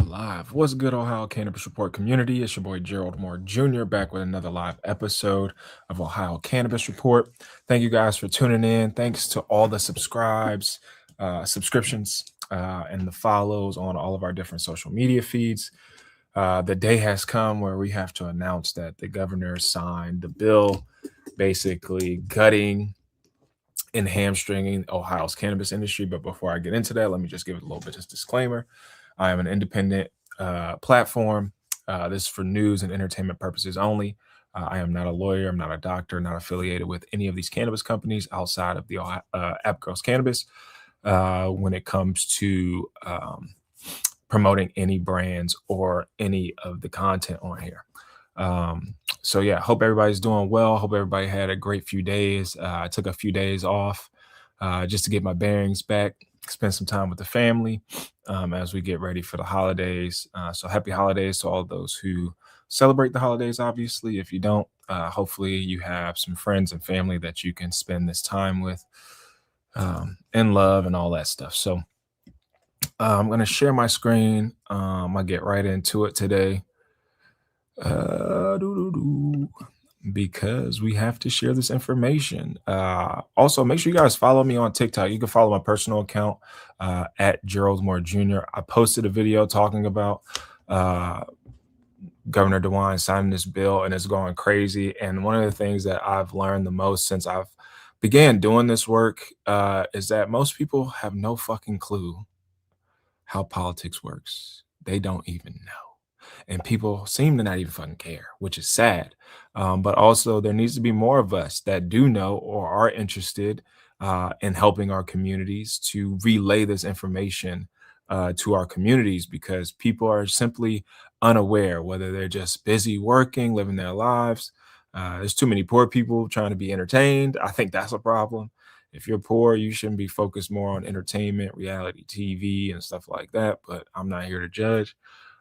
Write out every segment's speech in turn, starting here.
live. What's good, Ohio Cannabis Report community? It's your boy Gerald Moore Jr. back with another live episode of Ohio Cannabis Report. Thank you guys for tuning in. Thanks to all the subscriptions, and the follows on all of our different social media feeds. The day has come where we have to announce that the governor signed the bill, basically gutting and hamstringing Ohio's cannabis industry. But before I get into that, let me just give it a little bit of disclaimer. I am an independent platform. This is for news and entertainment purposes only. I am not a lawyer. I'm not a doctor, not affiliated with any of these cannabis companies outside of the App Girls Cannabis when it comes to promoting any brands or any of the content on here. So yeah, hope everybody's doing well. Hope everybody had a great few days. I took a few days off just to get my bearings back, spend some time with the family as we get ready for the holidays. So happy holidays to all of those who celebrate the holidays. Obviously, if you don't, hopefully you have some friends and family that you can spend this time with and love and all that stuff. So I'm going to share my screen. I'll get right into it today. Because we have to share this information. Also, make sure you guys follow me on TikTok. You can follow my personal account at Gerald Moore Jr. I posted a video talking about Governor Dewine signing this bill, and it's going crazy. And one of the things that I've learned the most since I've began doing this work is that most people have no fucking clue how politics works. They don't even know. And people seem to not even fucking care, which is sad. But also, there needs to be more of us that do know or are interested in helping our communities to relay this information to our communities, because people are simply unaware, whether they're just busy working, living their lives. There's too many poor people trying to be entertained. I think that's a problem. If you're poor, you shouldn't be focused more on entertainment, reality TV, and stuff like that. But I'm not here to judge.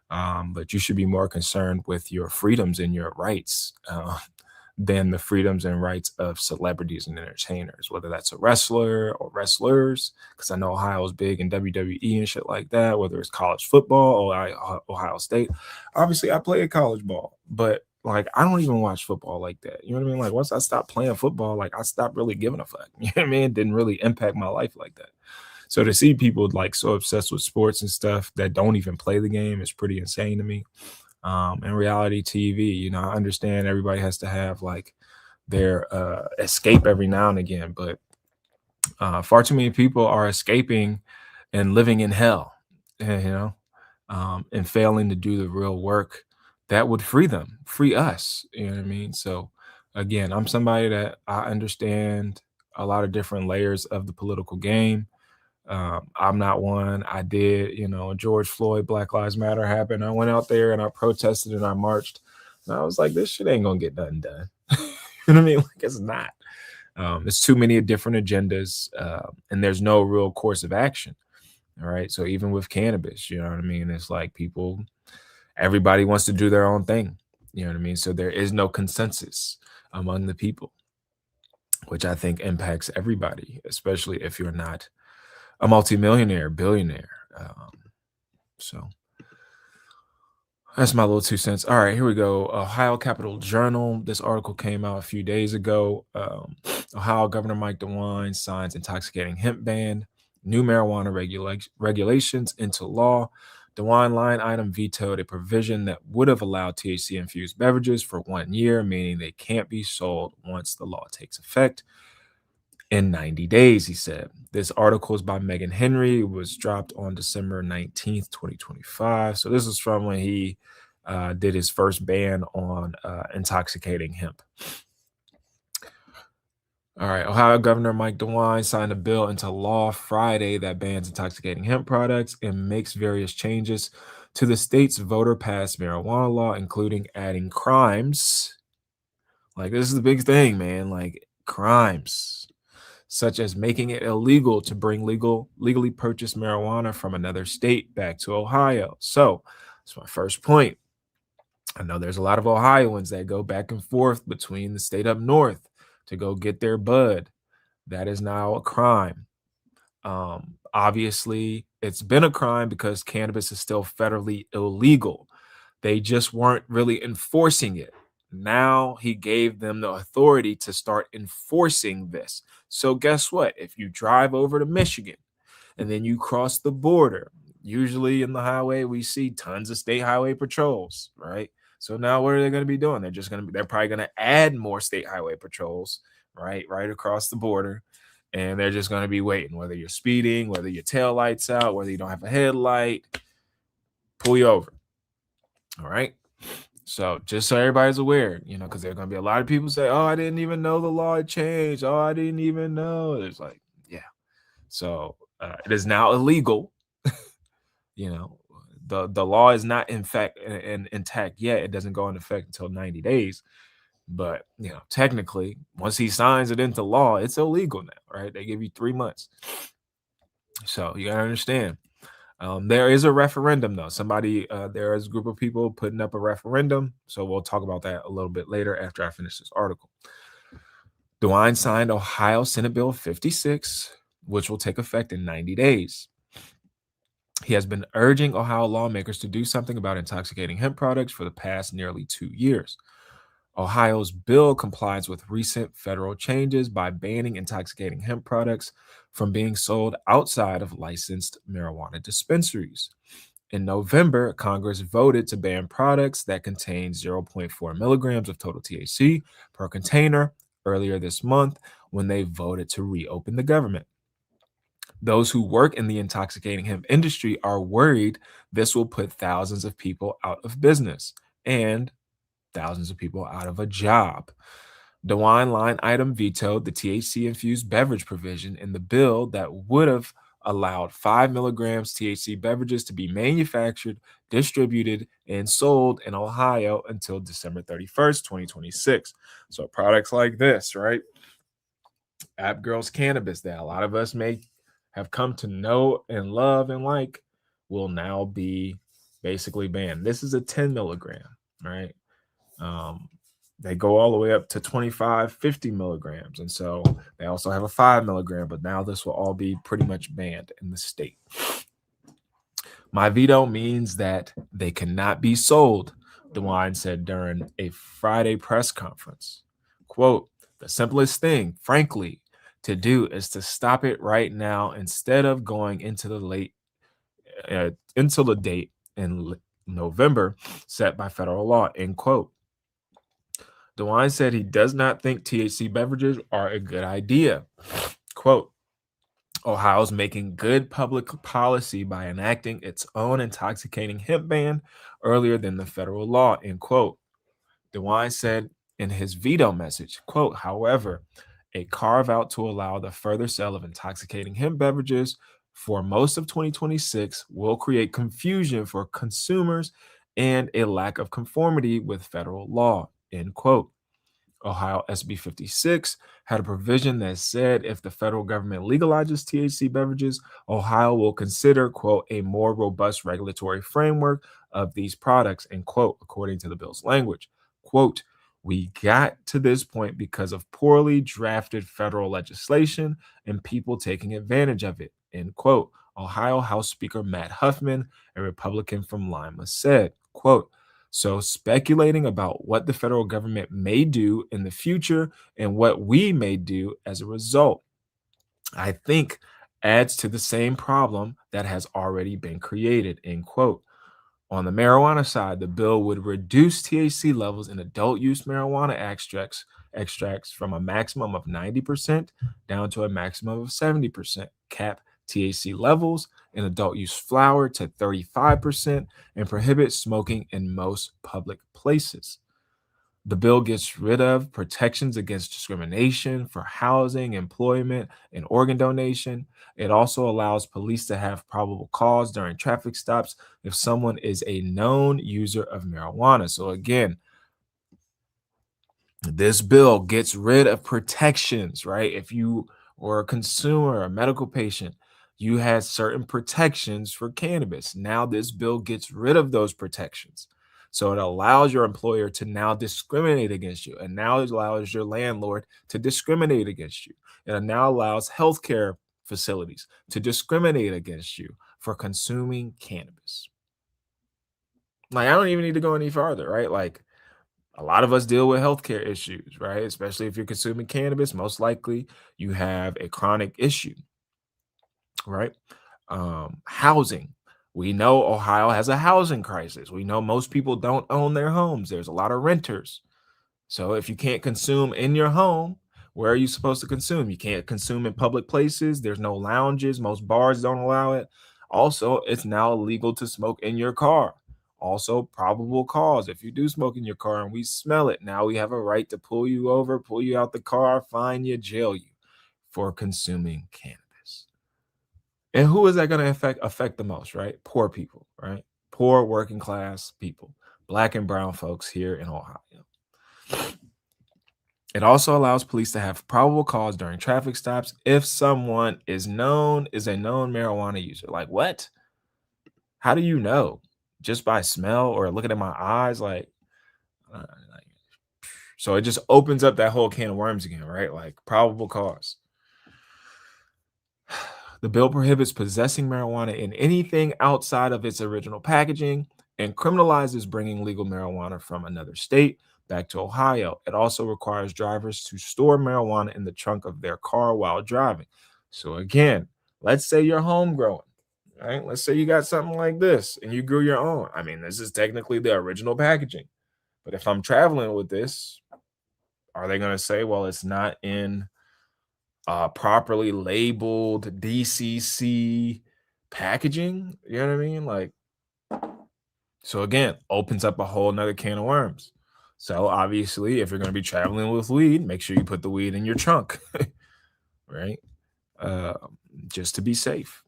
But you should be more concerned with your freedoms and your rights than the freedoms and rights of celebrities and entertainers, whether that's a wrestler or wrestlers, because I know Ohio is big in WWE and shit like that, whether it's college football or Ohio State. Obviously, I play college ball, but like I don't even watch football like that. You know what I mean? Like once I stopped playing football, like I stopped really giving a fuck. You know what I mean? It didn't really impact my life like that. So to see people like so obsessed with sports and stuff that don't even play the game is pretty insane to me. And reality TV, you know, I understand everybody has to have like their escape every now and again, but far too many people are escaping and living in hell, and failing to do the real work that would free them, free us. You know what I mean? So again, I'm somebody that I understand a lot of different layers of the political game. I'm not one. I did, George Floyd, Black Lives Matter happened. I went out there and I protested and I marched. And I was like, this shit ain't gonna get nothing done. You know what I mean? Like it's not. There's too many different agendas, and there's no real course of action. All right. So even with cannabis, you know what I mean? It's like everybody wants to do their own thing. You know what I mean? So there is no consensus among the people, which I think impacts everybody, especially if you're not a multimillionaire, billionaire. So that's my little 2 cents. All right, here we go. Ohio Capital Journal. This article came out a few days ago. Ohio Governor Mike DeWine signs intoxicating hemp ban, new marijuana regulations into law. DeWine line item vetoed a provision that would have allowed THC-infused beverages for 1 year, meaning they can't be sold once the law takes effect. In 90 days, he said. This article is by Megan Henry. It was dropped on December 19th, 2025. So this is from when he did his first ban on intoxicating hemp. All right, Ohio Governor Mike DeWine signed a bill into law Friday that bans intoxicating hemp products and makes various changes to the state's voter-passed marijuana law, including adding crimes. Like, this is the big thing, man. Like, crimes such as making it illegal to bring legally purchased marijuana from another state back to Ohio. So that's my first point. I know there's a lot of Ohioans that go back and forth between the state up north to go get their bud. That is now a crime. Obviously, It's been a crime because cannabis is still federally illegal. They just weren't really enforcing it. Now he gave them the authority to start enforcing this. So guess what? If you drive over to Michigan and then you cross the border, usually in the highway we see tons of state highway patrols, right? So now what are they going to be doing? They're probably going to add more state highway patrols, right across the border, and they're just going to be waiting, whether you're speeding, whether your tail lights out, whether you don't have a headlight, pull you over. All right. So just so everybody's aware, because there are going to be a lot of people say, "Oh, I didn't even know the law had changed. Oh, I didn't even know." It's like, yeah. So it is now illegal. You know, the law is not in fact intact yet. It doesn't go into effect until 90 days. But technically, once he signs it into law, it's illegal now, right? They give you 3 months. So you gotta understand. There is a referendum though. There is a group of people putting up a referendum. So we'll talk about that a little bit later after I finish this article. DeWine signed Ohio Senate Bill 56, which will take effect in 90 days. He has been urging Ohio lawmakers to do something about intoxicating hemp products for the past nearly 2 years. Ohio's bill complies with recent federal changes by banning intoxicating hemp products from being sold outside of licensed marijuana dispensaries. In November, Congress voted to ban products that contain 0.4 milligrams of total THC per container earlier this month when they voted to reopen the government. Those who work in the intoxicating hemp industry are worried this will put thousands of people out of business and thousands of people out of a job. DeWine line item vetoed the THC infused beverage provision in the bill that would have allowed 5 milligrams THC beverages to be manufactured, distributed, and sold in Ohio until December 31st, 2026. So products like this, right? App Girls Cannabis, that a lot of us may have come to know and love and like, will now be basically banned. This is a 10 milligram, right? They go all the way up to 25, 50 milligrams. And so they also have a 5 milligram, but now this will all be pretty much banned in the state. My veto means that they cannot be sold, DeWine said during a Friday press conference. Quote, the simplest thing, frankly, to do is to stop it right now instead of going into until the date in November set by federal law, end quote. DeWine said he does not think THC beverages are a good idea. Quote, Ohio's making good public policy by enacting its own intoxicating hemp ban earlier than the federal law, end quote. DeWine said in his veto message, quote, however, a carve out to allow the further sale of intoxicating hemp beverages for most of 2026 will create confusion for consumers and a lack of conformity with federal law, end quote. Ohio SB 56 had a provision that said if the federal government legalizes THC beverages, Ohio will consider, quote, a more robust regulatory framework of these products, end quote, according to the bill's language. Quote, we got to this point because of poorly drafted federal legislation and people taking advantage of it, end quote. Ohio House Speaker Matt Huffman, a Republican from Lima, said, quote, so speculating about what the federal government may do in the future and what we may do as a result, I think adds to the same problem that has already been created, end quote. On the marijuana side, the bill would reduce THC levels in adult use marijuana extracts from a maximum of 90% down to a maximum of 70%, cap THC levels in adult use flower to 35%, and prohibit smoking in most public places. The bill gets rid of protections against discrimination for housing, employment, and organ donation. It also allows police to have probable cause during traffic stops if someone is a known user of marijuana. So, again, this bill gets rid of protections, right? If you were a consumer, a medical patient, you had certain protections for cannabis. Now, this bill gets rid of those protections. So it allows your employer to now discriminate against you. And now it allows your landlord to discriminate against you. And it now allows healthcare facilities to discriminate against you for consuming cannabis. Like, I don't even need to go any farther, right? Like, a lot of us deal with healthcare issues, right? Especially if you're consuming cannabis, most likely you have a chronic issue, right? Housing. We know Ohio has a housing crisis. We know most people don't own their homes. There's a lot of renters. So if you can't consume in your home, where are you supposed to consume? You can't consume in public places. There's no lounges. Most bars don't allow it. Also, it's now illegal to smoke in your car. Also, probable cause. If you do smoke in your car and we smell it, now we have a right to pull you over, pull you out the car, fine you, jail you for consuming cannabis. And who is that going to affect the most, right? Poor people, right? Poor working class people, black and brown folks here in Ohio. It also allows police to have probable cause during traffic stops if someone is a known marijuana user. Like, what? How do you know? Just by smell or looking at my eyes? Like, so it just opens up that whole can of worms again, right? Like, probable cause. The bill prohibits possessing marijuana in anything outside of its original packaging and criminalizes bringing legal marijuana from another state back to Ohio. It also requires drivers to store marijuana in the trunk of their car while driving. So again, let's say you're homegrown, right? Let's say you got something like this and you grew your own. I mean, this is technically the original packaging. But if I'm traveling with this, are they going to say, well, it's not in properly labeled DCC packaging? You know what I mean? Like, so again, opens up a whole nother can of worms. So obviously, if you're going to be traveling with weed, make sure you put the weed in your trunk, right? Uh, just to be safe.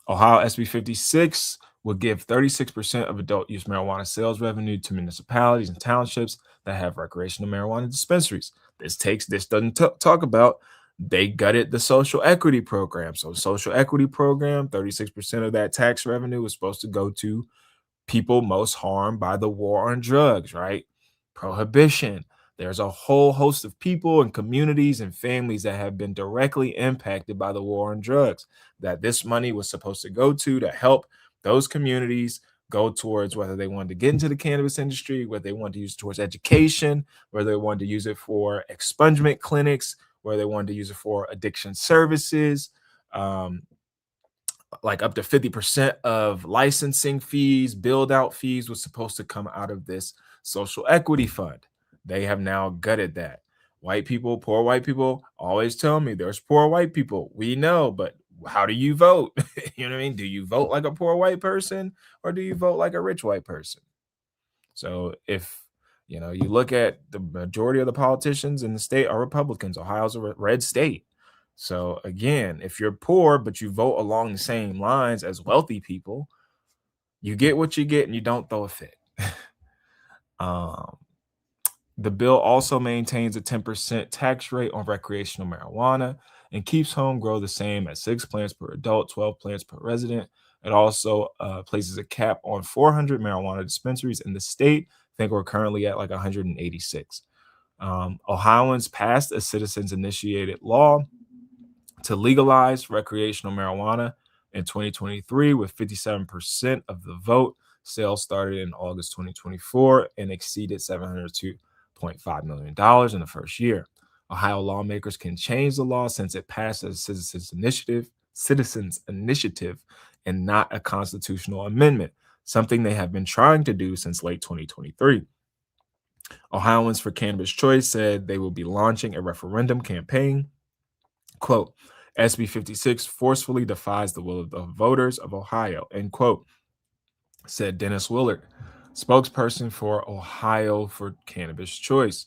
Ohio SB 56 will give 36% of adult use marijuana sales revenue to municipalities and townships that have recreational marijuana dispensaries. This doesn't talk about they gutted the social equity program. So social equity program, 36% of that tax revenue was supposed to go to people most harmed by the war on drugs, right? Prohibition. There's a whole host of people and communities and families that have been directly impacted by the war on drugs that this money was supposed to go to help those communities go towards whether they wanted to get into the cannabis industry, whether they wanted to use it towards education, whether they wanted to use it for expungement clinics, whether they wanted to use it for addiction services. Like up to 50% of licensing fees, build out fees was supposed to come out of this social equity fund. They have now gutted that. White people, poor white people always tell me there's poor white people. We know, but how do you vote? You know what I mean? Do you vote like a poor white person or do you vote like a rich white person? So if you look at the majority of the politicians in the state are Republicans. Ohio's a red state. So again, if you're poor but you vote along the same lines as wealthy people, you get what you get and you don't throw a fit. um, the bill also maintains a 10% tax rate on recreational marijuana and keeps home grow the same at 6 plants per adult, 12 plants per resident. It also places a cap on 400 marijuana dispensaries in the state. I think we're currently at like 186. Ohioans passed a citizens initiated law to legalize recreational marijuana in 2023 with 57% of the vote. Sales started in August 2024 and exceeded $702.5 million in the first year. Ohio lawmakers can change the law since it passed as a citizens initiative and not a constitutional amendment, something they have been trying to do since late 2023. Ohioans for Cannabis Choice said they will be launching a referendum campaign. Quote, SB 56 forcefully defies the will of the voters of Ohio, end quote, said Dennis Willard, spokesperson for Ohio for Cannabis Choice.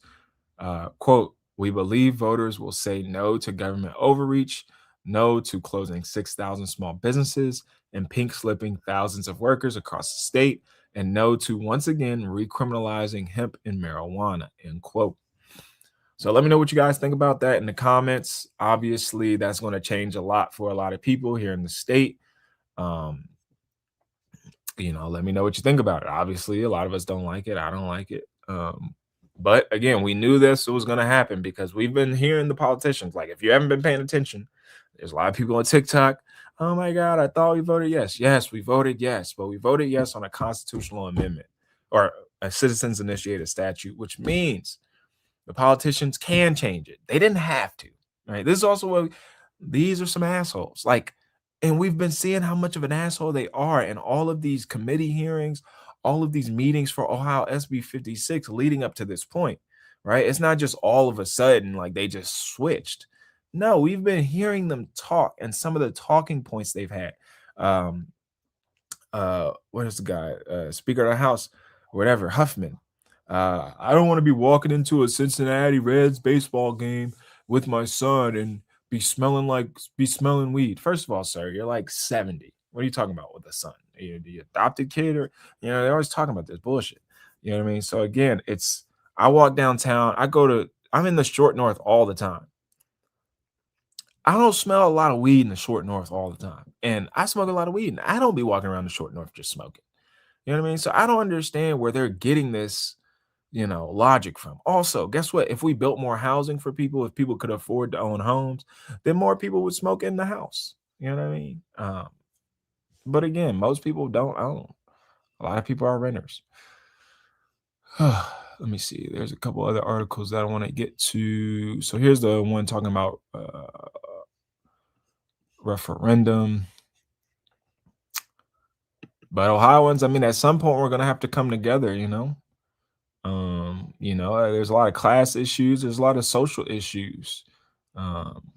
Quote, we believe voters will say no to government overreach, no to closing 6,000 small businesses and pink slipping thousands of workers across the state, and no to once again recriminalizing hemp and marijuana, end quote. So let me know what you guys think about that in the comments. Obviously, that's going to change a lot for a lot of people here in the state. Let me know what you think about it. Obviously, a lot of us don't like it. I don't like it. But again, we knew this was going to happen because we've been hearing the politicians. Like, if you haven't been paying attention, there's a lot of people on TikTok, Oh my God, I thought we voted yes. Yes, we voted yes, but we voted yes on a constitutional amendment or a citizens initiated statute, which means the politicians can change it. They didn't have to, right? This is also what these are some assholes. Like, and we've been seeing how much of an asshole they are in all of these committee hearings, all of these meetings for Ohio SB 56 leading up to this point, right? It's not just all of a sudden like they just switched. No, we've been hearing them talk, and some of the talking points they've had. Um, what is the guy? Speaker of the House, whatever, Huffman. I don't want to be walking into a Cincinnati Reds baseball game with my son and be smelling weed. First of all, sir, you're like 70. What are you talking about with a son? Are you the adopted kid, or they're always talking about this bullshit. You know what I mean? So again, it's I walk downtown, I'm in the short north all the time. I don't smell a lot of weed in the short north all the time. And I smoke a lot of weed, and I don't be walking around the short north just smoking. You know what I mean? So I don't understand where they're getting this, logic from. Also, guess what? If we built more housing for people, if people could afford to own homes, then more people would smoke in the house. You know what I mean? But again, most people don't own. A lot of people are renters. Let me see. There's a couple other articles that I want to get to. So here's the one talking about referendum. But Ohioans, I mean, at some point we're gonna have to come together, there's a lot of class issues, there's a lot of social issues. Um,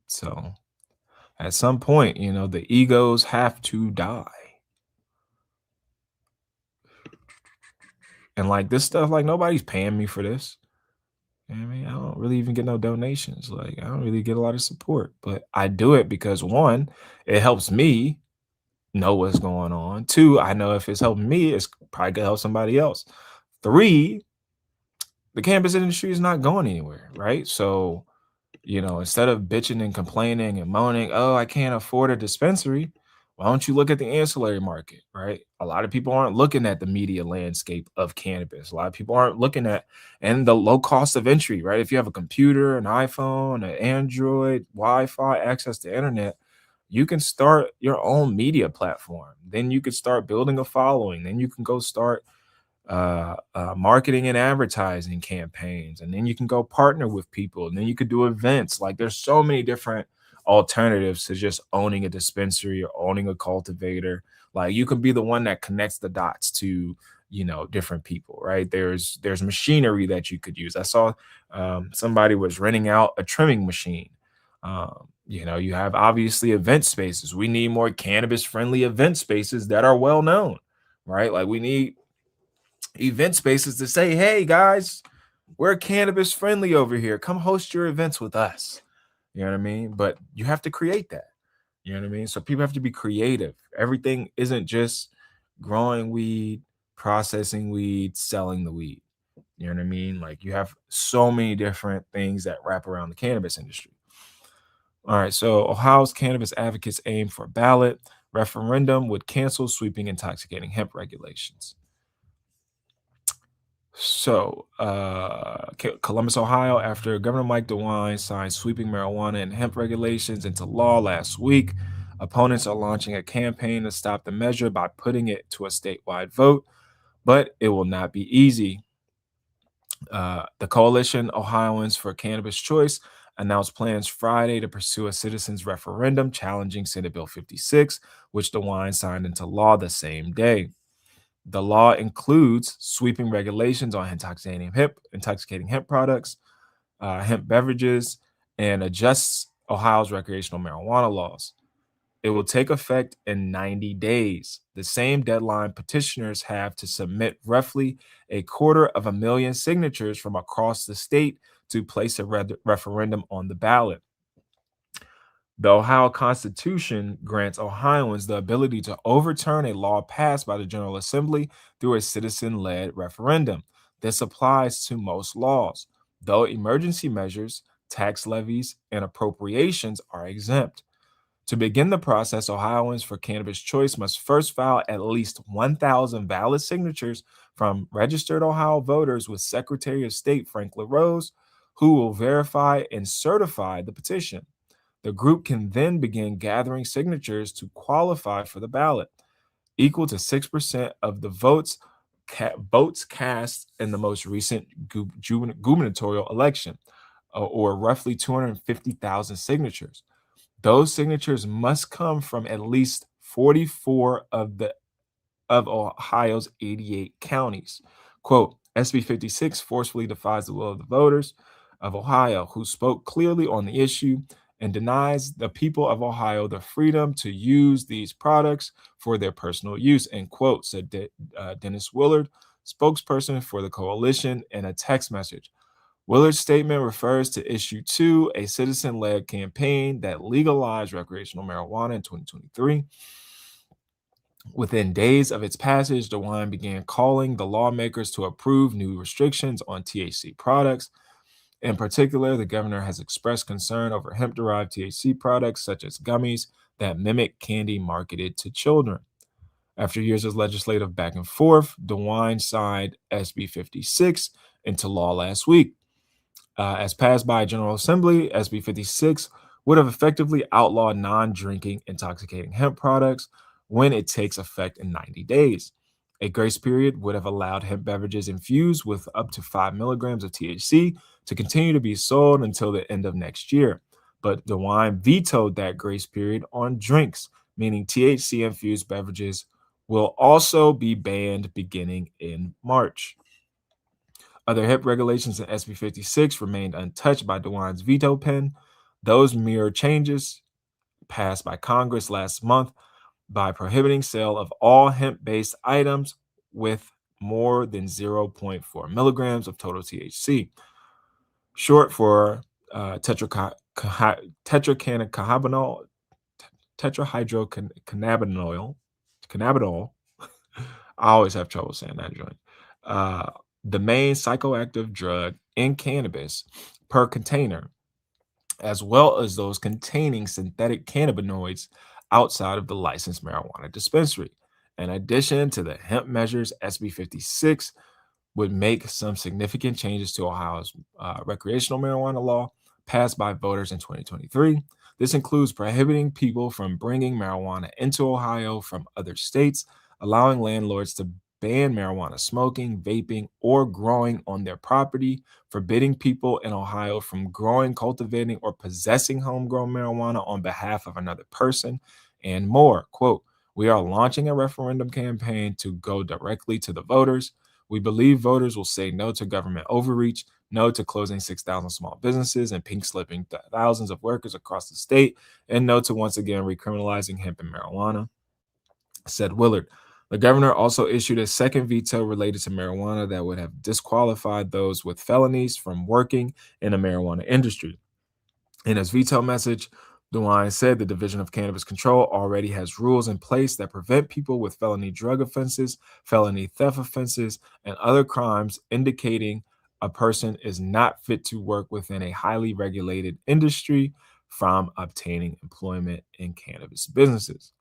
so at some point, the egos have to die. And like this stuff, like nobody's paying me for this. You know what I mean? I don't really even get no donations. Like I don't really get a lot of support, but I do it because one, it helps me know what's going on. Two, I know if it's helping me, it's probably gonna help somebody else. Three, the cannabis industry is not going anywhere, right? So, instead of bitching and complaining and moaning, oh, I can't afford a dispensary, why don't you look at the ancillary market, right? A lot of people aren't looking at the media landscape of cannabis. A lot of people aren't looking at, and the low cost of entry, right? If you have a computer, an iPhone, an Android, Wi-Fi, access to internet, you can start your own media platform. Then you could start building a following. Then you can go start marketing and advertising campaigns, and then you can go partner with people, and then you could do events. Like there's so many different alternatives to just owning a dispensary or owning a cultivator. Like you could be the one that connects the dots to different people, right? There's machinery that you could use. I saw somebody was renting out a trimming machine. You have obviously event spaces. We need more cannabis friendly event spaces that are well known, right? Like we need event spaces to say, hey guys, we're cannabis friendly over here. Come host your events with us. You know what I mean? But you have to create that. You know what I mean? So people have to be creative. Everything isn't just growing weed, processing weed, selling the weed. You know what I mean? Like you have so many different things that wrap around the cannabis industry. All right. So Ohio's cannabis advocates aim for ballot referendum would cancel sweeping intoxicating hemp regulations. So, Columbus, Ohio, after Governor Mike DeWine signed sweeping marijuana and hemp regulations into law last week, opponents are launching a campaign to stop the measure by putting it to a statewide vote, but it will not be easy. The Coalition Ohioans for Cannabis Choice announced plans Friday to pursue a citizens' referendum challenging Senate Bill 56, which DeWine signed into law the same day. The law includes sweeping regulations on intoxicating hemp products, hemp beverages, and adjusts Ohio's recreational marijuana laws. It will take effect in 90 days, the same deadline petitioners have to submit roughly 250,000 signatures from across the state to place a referendum on the ballot. The Ohio Constitution grants Ohioans the ability to overturn a law passed by the General Assembly through a citizen-led referendum. This applies to most laws, though emergency measures, tax levies, and appropriations are exempt. To begin the process, Ohioans for Cannabis Choice must first file at least 1,000 valid signatures from registered Ohio voters with Secretary of State Frank LaRose, who will verify and certify the petition. The group can then begin gathering signatures to qualify for the ballot, equal to 6% of the votes cast in the most recent gubernatorial election, or roughly 250,000 signatures. Those signatures must come from at least 44 of Ohio's 88 counties. Quote, SB 56 forcefully defies the will of the voters of Ohio, who spoke clearly on the issue and denies the people of Ohio the freedom to use these products for their personal use, end quote, said Dennis Willard, spokesperson for the coalition, in a text message. Willard's statement refers to Issue 2, a citizen led campaign that legalized recreational marijuana in 2023. Within days of its passage, DeWine began calling the lawmakers to approve new restrictions on THC products. In particular, the governor has expressed concern over hemp derived THC products such as gummies that mimic candy marketed to children. After years of legislative back and forth, DeWine signed SB 56 into law last week. As passed by a General Assembly, SB 56 would have effectively outlawed non drinking intoxicating hemp products when it takes effect in 90 days. A grace period would have allowed hemp beverages infused with up to 5 milligrams of THC to continue to be sold until the end of next year. But DeWine vetoed that grace period on drinks, meaning THC infused beverages will also be banned beginning in March. Other hemp regulations in SB 56 remained untouched by DeWine's veto pen. Those mirror changes passed by Congress last month by prohibiting sale of all hemp-based items with more than 0.4 milligrams of total THC, short for tetrahydrocannabinol. I always have trouble saying that joint. The main psychoactive drug in cannabis per container, as well as those containing synthetic cannabinoids outside of the licensed marijuana dispensary. In addition to the hemp measures, SB 56 would make some significant changes to Ohio's recreational marijuana law passed by voters in 2023. This includes prohibiting people from bringing marijuana into Ohio from other states, allowing landlords to ban marijuana smoking, vaping, or growing on their property, forbidding people in Ohio from growing, cultivating, or possessing homegrown marijuana on behalf of another person, and more. Quote, we are launching a referendum campaign to go directly to the voters. We believe voters will say no to government overreach, no to closing 6,000 small businesses and pink slipping thousands of workers across the state, and no to once again recriminalizing hemp and marijuana, said Willard. The governor also issued a second veto related to marijuana that would have disqualified those with felonies from working in the marijuana industry. In his veto message, DeWine said the Division of Cannabis Control already has rules in place that prevent people with felony drug offenses, felony theft offenses, and other crimes indicating a person is not fit to work within a highly regulated industry from obtaining employment in cannabis businesses.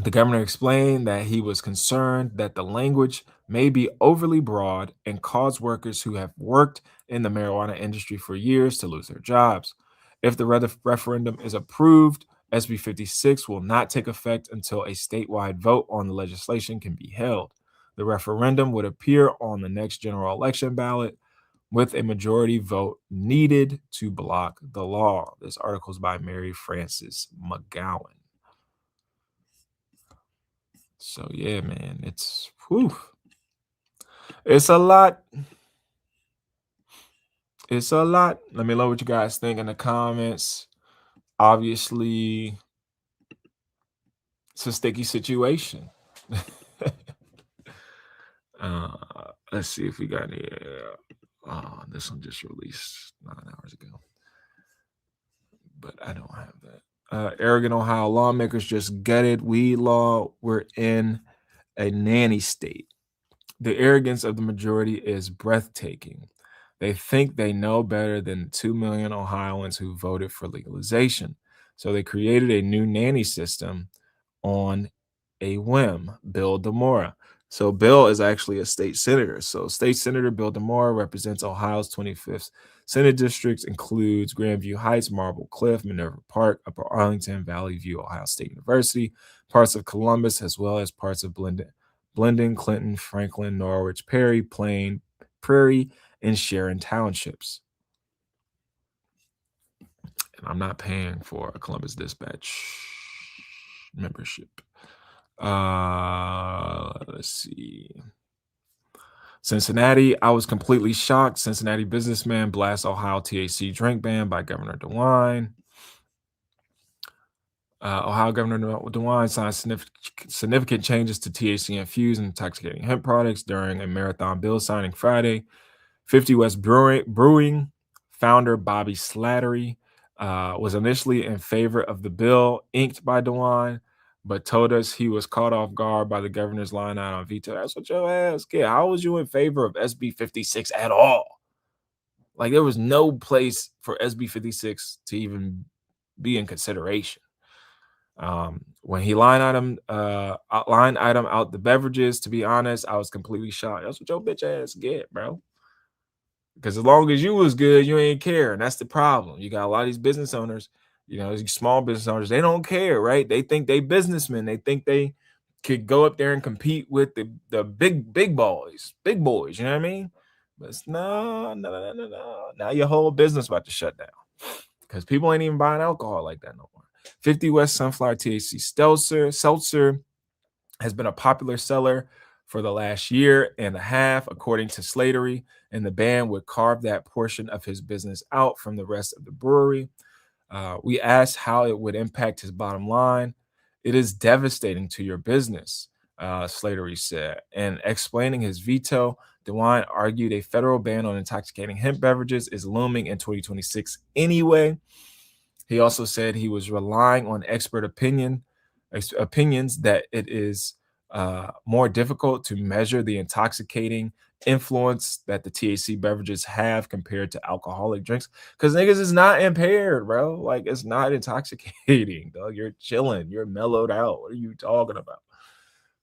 The governor explained that he was concerned that the language may be overly broad and cause workers who have worked in the marijuana industry for years to lose their jobs. If the referendum is approved, SB 56 will not take effect until a statewide vote on the legislation can be held. The referendum would appear on the next general election ballot with a majority vote needed to block the law. This article is by Mary Frances McGowan. So yeah, man, it's a lot. It's a lot. Let me know what you guys think in the comments. Obviously, it's a sticky situation. Let's see if we got any. This one just released 9 hours ago, but I don't have that. Arrogant Ohio lawmakers just gutted weed law. We're in a nanny state. The arrogance of the majority is breathtaking. They think they know better than 2 million Ohioans who voted for legalization. So they created a new nanny system on a whim. Bill DeMora, So Bill is actually a state senator. So State Senator Bill DeMore represents Ohio's 25th Senate district, includes Grandview Heights, Marble Cliff, Minerva Park, Upper Arlington, Valley View, Ohio State University, parts of Columbus, as well as parts of Blendon, Clinton, Franklin, Norwich, Perry, Plain, Prairie, and Sharon townships. And I'm not paying for a Columbus Dispatch membership. Let's see. Cincinnati, I was completely shocked. Cincinnati businessman blasts Ohio THC drink ban by Governor Dewine. Ohio Governor Dewine signed significant changes to THC-infused and intoxicating hemp products during a marathon bill signing Friday. 50 West Brewing founder Bobby Slattery was initially in favor of the bill inked by DeWine, but told us he was caught off guard by the governor's line out on veto. That's what your ass get. How was you in favor of SB 56 at all? Like, there was no place for SB 56 to even be in consideration. When he line item out the beverages, to be honest, I was completely shocked. That's what your bitch ass get, bro. Because as long as you was good, you ain't care. And that's the problem. You got a lot of these business owners, these small business owners, they don't care, right? They think they businessmen. They think they could go up there and compete with the big boys, you know what I mean? But it's no. Now your whole business about to shut down. Because people ain't even buying alcohol like that no more. 50 West Sunflower THC Seltzer has been a popular seller for the last year and a half, according to Slattery, and the ban would carve that portion of his business out from the rest of the brewery. We asked how it would impact his bottom line. It is devastating to your business, Slattery said. And explaining his veto, DeWine argued a federal ban on intoxicating hemp beverages is looming in 2026 anyway. He also said he was relying on expert opinions that it is more difficult to measure the intoxicating influence that the THC beverages have compared to alcoholic drinks, because niggas is not impaired, bro. Like, it's not intoxicating, dog. You're chilling, you're mellowed out. What are you talking about?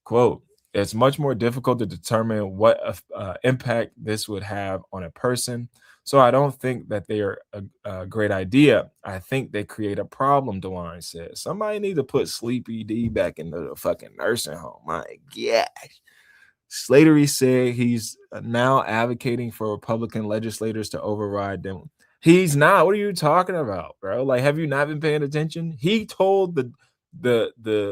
Quote, it's much more difficult to determine what impact this would have on a person. So I don't think that they are a great idea. I think they create a problem, DeWine said. Somebody need to put Sleepy D back into the fucking nursing home. My gosh. Slattery said he's now advocating for Republican legislators to override them. He's not. What are you talking about, bro? Like, have you not been paying attention? He told the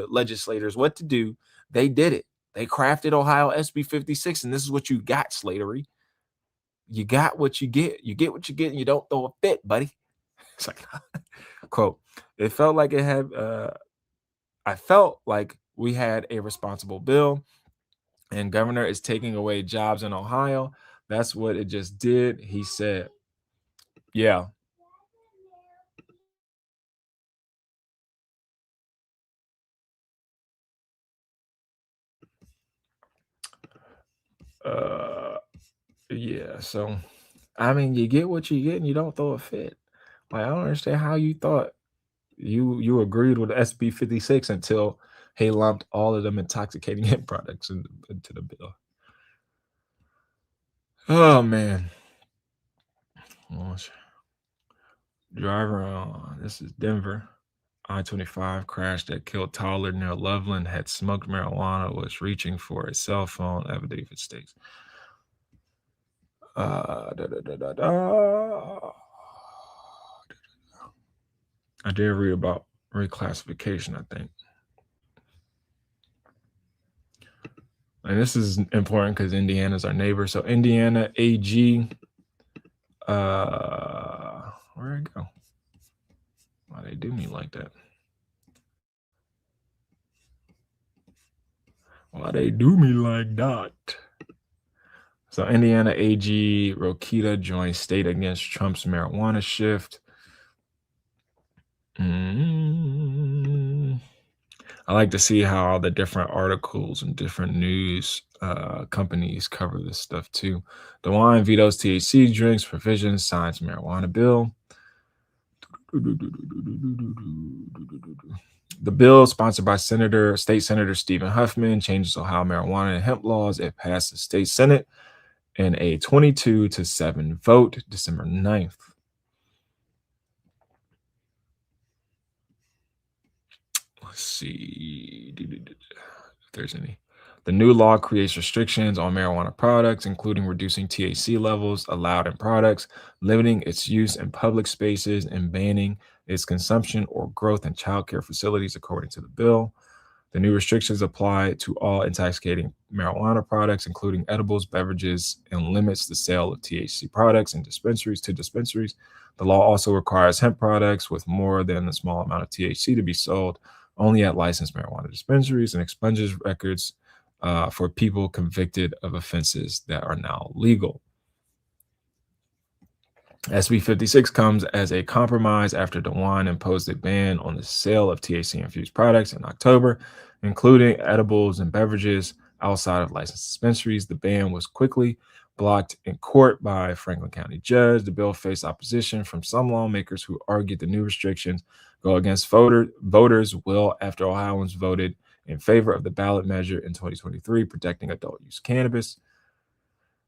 legislators what to do. They did it. They crafted Ohio SB 56, and this is what you got, Slattery. You got what you get. You get what you get, and you don't throw a fit, buddy. It's like, quote, it felt like it had, I felt like we had a responsible bill, and governor is taking away jobs in Ohio. That's what it just did, he said. Yeah. Yeah, so I mean, you get what you get and you don't throw a fit. Like, I don't understand how you thought you agreed with SB 56 until he lumped all of them intoxicating hemp products into the bill. Oh man. Driver on, this is Denver. I-25 crash that killed Tyler near Loveland, had smoked marijuana, was reaching for a cell phone, affidavit states. I did read about reclassification, I think. And this is important because Indiana's our neighbor. So Indiana AG, where'd it go? Why they do me like that? Why they do me like that? So Indiana AG Rokita joins state against Trump's marijuana shift. I like to see how all the different articles and different news companies cover this stuff too. DeWine vetoes THC drinks, provisions, signs marijuana bill. The bill, sponsored by State Senator Stephen Huffman, changes Ohio marijuana and hemp laws. It passed the state Senate in a 22-7 vote, December 9th. Let's see if there's any. The new law creates restrictions on marijuana products, including reducing THC levels allowed in products, limiting its use in public spaces, and banning its consumption or growth in childcare facilities, according to the bill. The new restrictions apply to all intoxicating marijuana products, including edibles, beverages, and limits the sale of THC products in dispensaries to dispensaries. The law also requires hemp products with more than a small amount of THC to be sold only at licensed marijuana dispensaries, and expunges records for people convicted of offenses that are now legal. SB 56 comes as a compromise after DeWine imposed a ban on the sale of THC-infused products in October, including edibles and beverages outside of licensed dispensaries. The ban was quickly blocked in court by a Franklin County judge. The bill faced opposition from some lawmakers who argued the new restrictions go against voters' will after Ohioans voted in favor of the ballot measure in 2023 protecting adult use cannabis.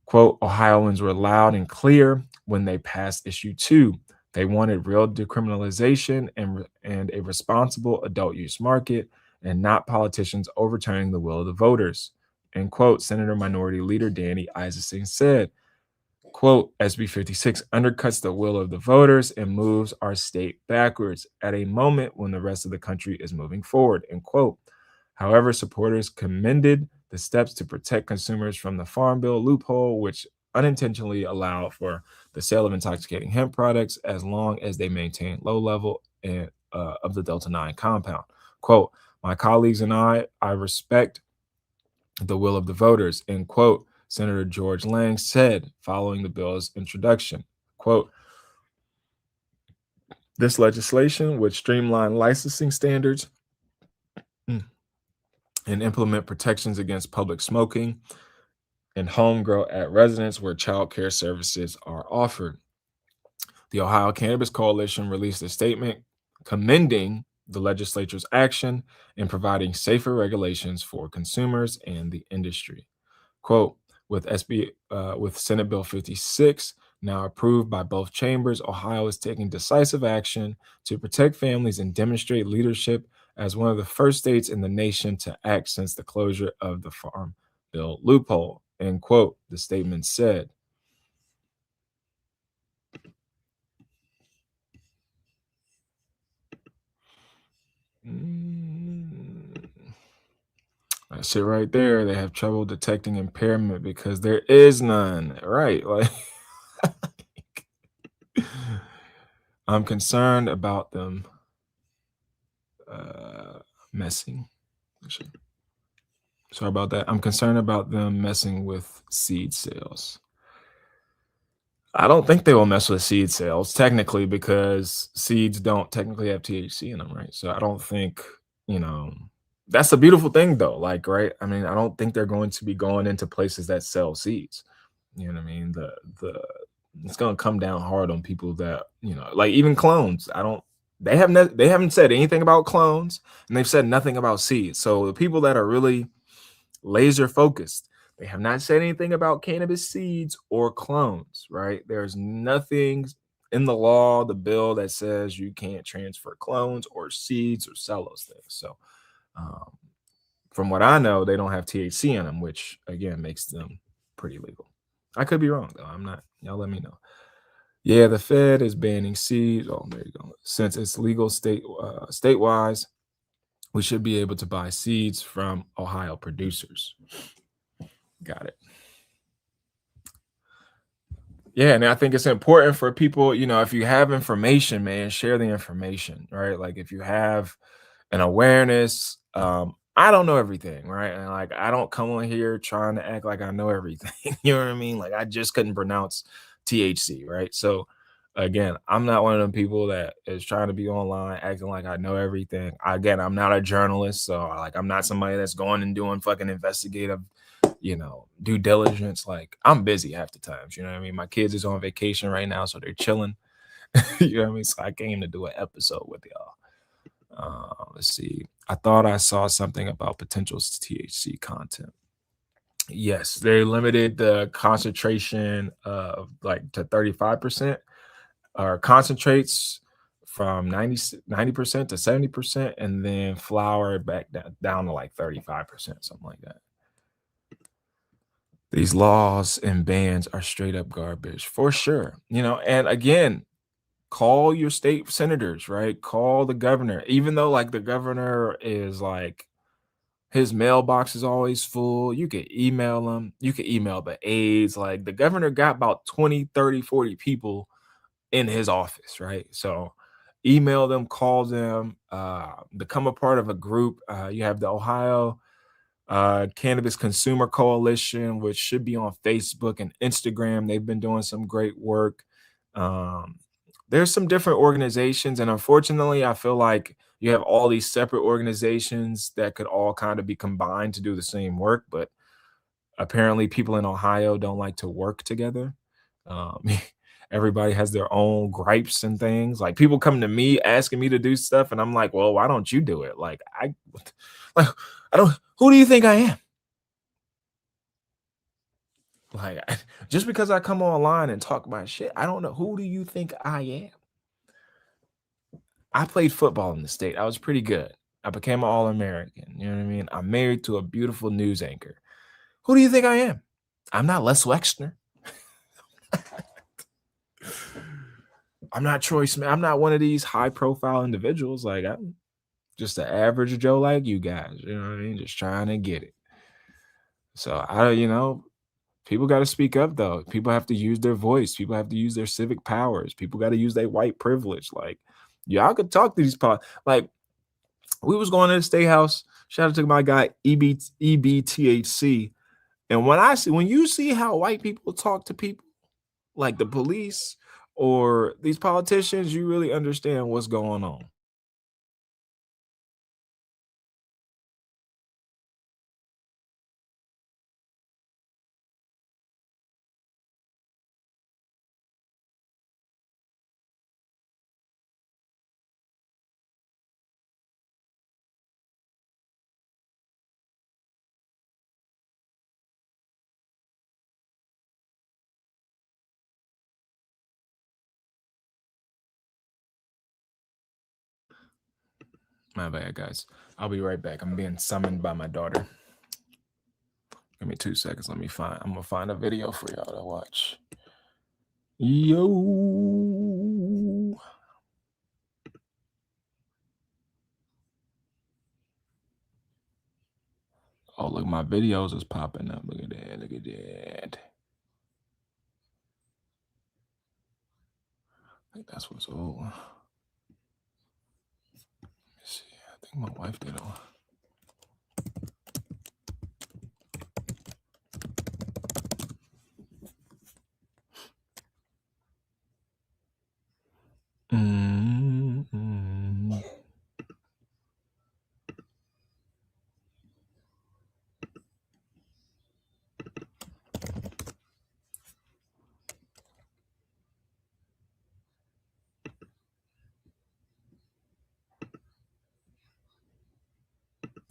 Quote, Ohioans were loud and clear when they passed issue 2. They wanted real decriminalization and a responsible adult use market, and not politicians overturning the will of the voters. End quote. Senator Minority Leader Danny Isaacson said, quote, SB 56 undercuts the will of the voters and moves our state backwards at a moment when the rest of the country is moving forward, end quote. However, supporters commended the steps to protect consumers from the Farm Bill loophole, which unintentionally allow for the sale of intoxicating hemp products as long as they maintain low level of the Delta-9 compound. Quote, my colleagues and I respect the will of the voters, end quote, Senator George Lang said following the bill's introduction. Quote, this legislation would streamline licensing standards and implement protections against public smoking and home grow at residents where child care services are offered. The Ohio Cannabis Coalition released a statement commending the legislature's action in providing safer regulations for consumers and the industry. Quote, with Senate Bill 56 now approved by both chambers, Ohio is taking decisive action to protect families and demonstrate leadership as one of the first states in the nation to act since the closure of the Farm Bill loophole, end quote, the statement said. That shit right there, they have trouble detecting impairment because there is none, right? Like, I'm concerned about them messing. Sorry about that. I'm concerned about them messing with seed sales. I don't think they will mess with seed sales technically because seeds don't technically have THC in them, right? So I don't think, that's a beautiful thing though. Like, right? I mean, I don't think they're going to be going into places that sell seeds. You know what I mean? It's going to come down hard on people that, like even clones. They haven't said anything about clones, and they've said nothing about seeds. So the people that are really laser focused, they have not said anything about cannabis seeds or clones, right? There's nothing in the law, the bill, that says you can't transfer clones or seeds or sell those things. So from what I know, they don't have THC in them, which again makes them pretty legal. I could be wrong though. I'm not. Y'all let me know. Yeah, the Fed is banning seeds. Oh, there you go. Since it's legal statewise, we should be able to buy seeds from Ohio producers. Got it. Yeah, and I think it's important for people, if you have information, man, share the information, right? Like if you have an awareness, I don't know everything, right? And like I don't come on here trying to act like I know everything. You know what I mean? Like I just couldn't pronounce THC, right? So again, I'm not one of them people that is trying to be online acting like I know everything. Again, I'm not a journalist, so like I'm not somebody that's going and doing fucking investigative, due diligence. Like I'm busy half the times, you know what I mean? My kids is on vacation right now, so they're chilling. You know what I mean? So I came to do an episode with y'all. Let's see. I thought I saw something about potential THC content. Yes, they limited the concentration of like to 35% or concentrates from 90% to 70%, and then flour back down to like 35%, something like that. These laws and bans are straight up garbage for sure. And again, call your state senators, right? Call the governor, even though like the governor is like his mailbox is always full. You can email him. You can email the aides. Like the governor got about 20, 30, 40 people in his office, right? So email them, call them, become a part of a group. You have the Ohio Cannabis Consumer Coalition, which should be on Facebook and Instagram. They've been doing some great work. Um, there's some different organizations, and unfortunately, I feel like you have all these separate organizations that could all kind of be combined to do the same work, but apparently, people in Ohio don't like to work together. Um, everybody has their own gripes and things. Like people come to me asking me to do stuff, and I'm like, "Well, why don't you do it?" Like I don't. Who do you think I am? Like just because I come online and talk my shit, I don't know. Who do you think I am? I played football in the state. I was pretty good. I became an All-American. You know what I mean? I'm married to a beautiful news anchor. Who do you think I am? I'm not Les Wexner. I'm not Troy Smith. I'm not one of these high-profile individuals. Like I'm just an average Joe like you guys. You know what I mean? Just trying to get it. So people got to speak up though. People have to use their voice. People have to use their civic powers. People got to use their white privilege. Like y'all could talk to these like we was going to the state house. Shout out to my guy EBTHC. And when you see how white people talk to people, like the police or these politicians, you really understand what's going on. My bad, guys. I'll be right back. I'm being summoned by my daughter. Give me 2 seconds. I'm gonna find a video for y'all to watch. Yo. Oh, look, my videos is popping up. Look at that. Look at that. I think that's what's old. Let me see. I think my wife did it. Mm-hmm.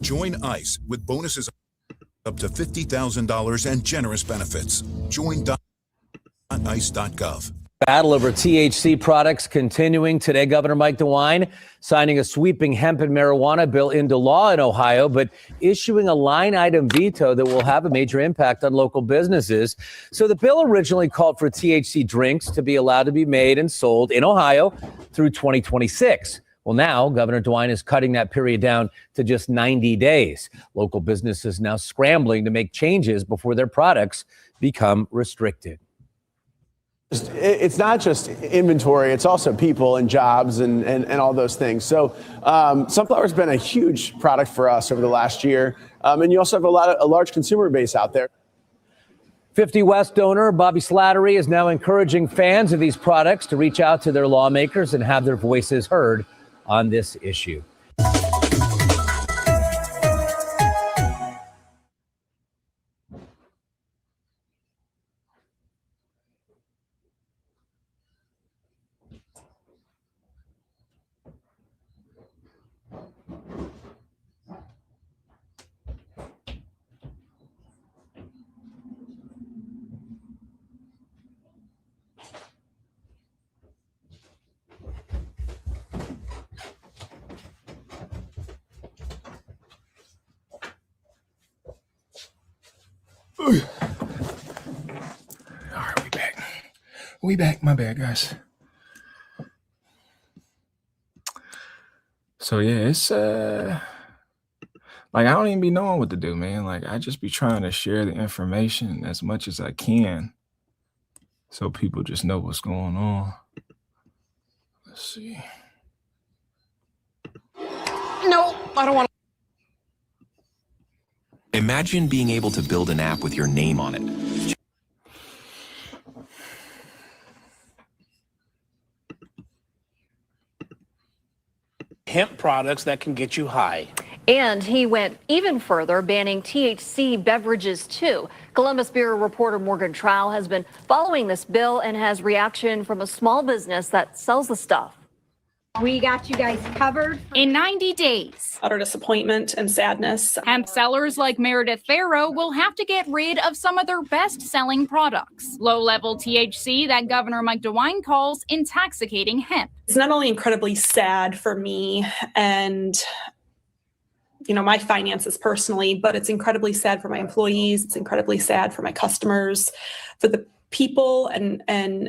Join ICE with bonuses up to $50,000 and generous benefits. Join.ice.gov. Battle over THC products continuing. Today, Governor Mike DeWine signing a sweeping hemp and marijuana bill into law in Ohio, but issuing a line item veto that will have a major impact on local businesses. So the bill originally called for THC drinks to be allowed to be made and sold in Ohio through 2026. Well, now Governor DeWine is cutting that period down to just 90 days. Local businesses now scrambling to make changes before their products become restricted. It's not just inventory, it's also people and jobs and all those things. So sunflower has been a huge product for us over the last year. And you also have a large consumer base out there. 50 West donor Bobby Slattery is now encouraging fans of these products to reach out to their lawmakers and have their voices heard on this issue. All right, we back. We back. My bad, guys. So yeah, it's like I don't even be knowing what to do, man. Like I just be trying to share the information as much as I can so people just know what's going on. Let's see. No, I don't want to. Imagine being able to build an app with your name on it. Hemp products that can get you high. And he went even further, banning THC beverages too. Columbus Bureau reporter Morgan Trow has been following this bill and has reaction from a small business that sells the stuff. We got you guys covered in 90 days. Utter disappointment and sadness. Hemp sellers like Meredith Farrow will have to get rid of some of their best-selling products. Low-level THC that Governor Mike DeWine calls intoxicating hemp. It's not only incredibly sad for me and my finances personally, but it's incredibly sad for my employees. It's incredibly sad for my customers, for the people and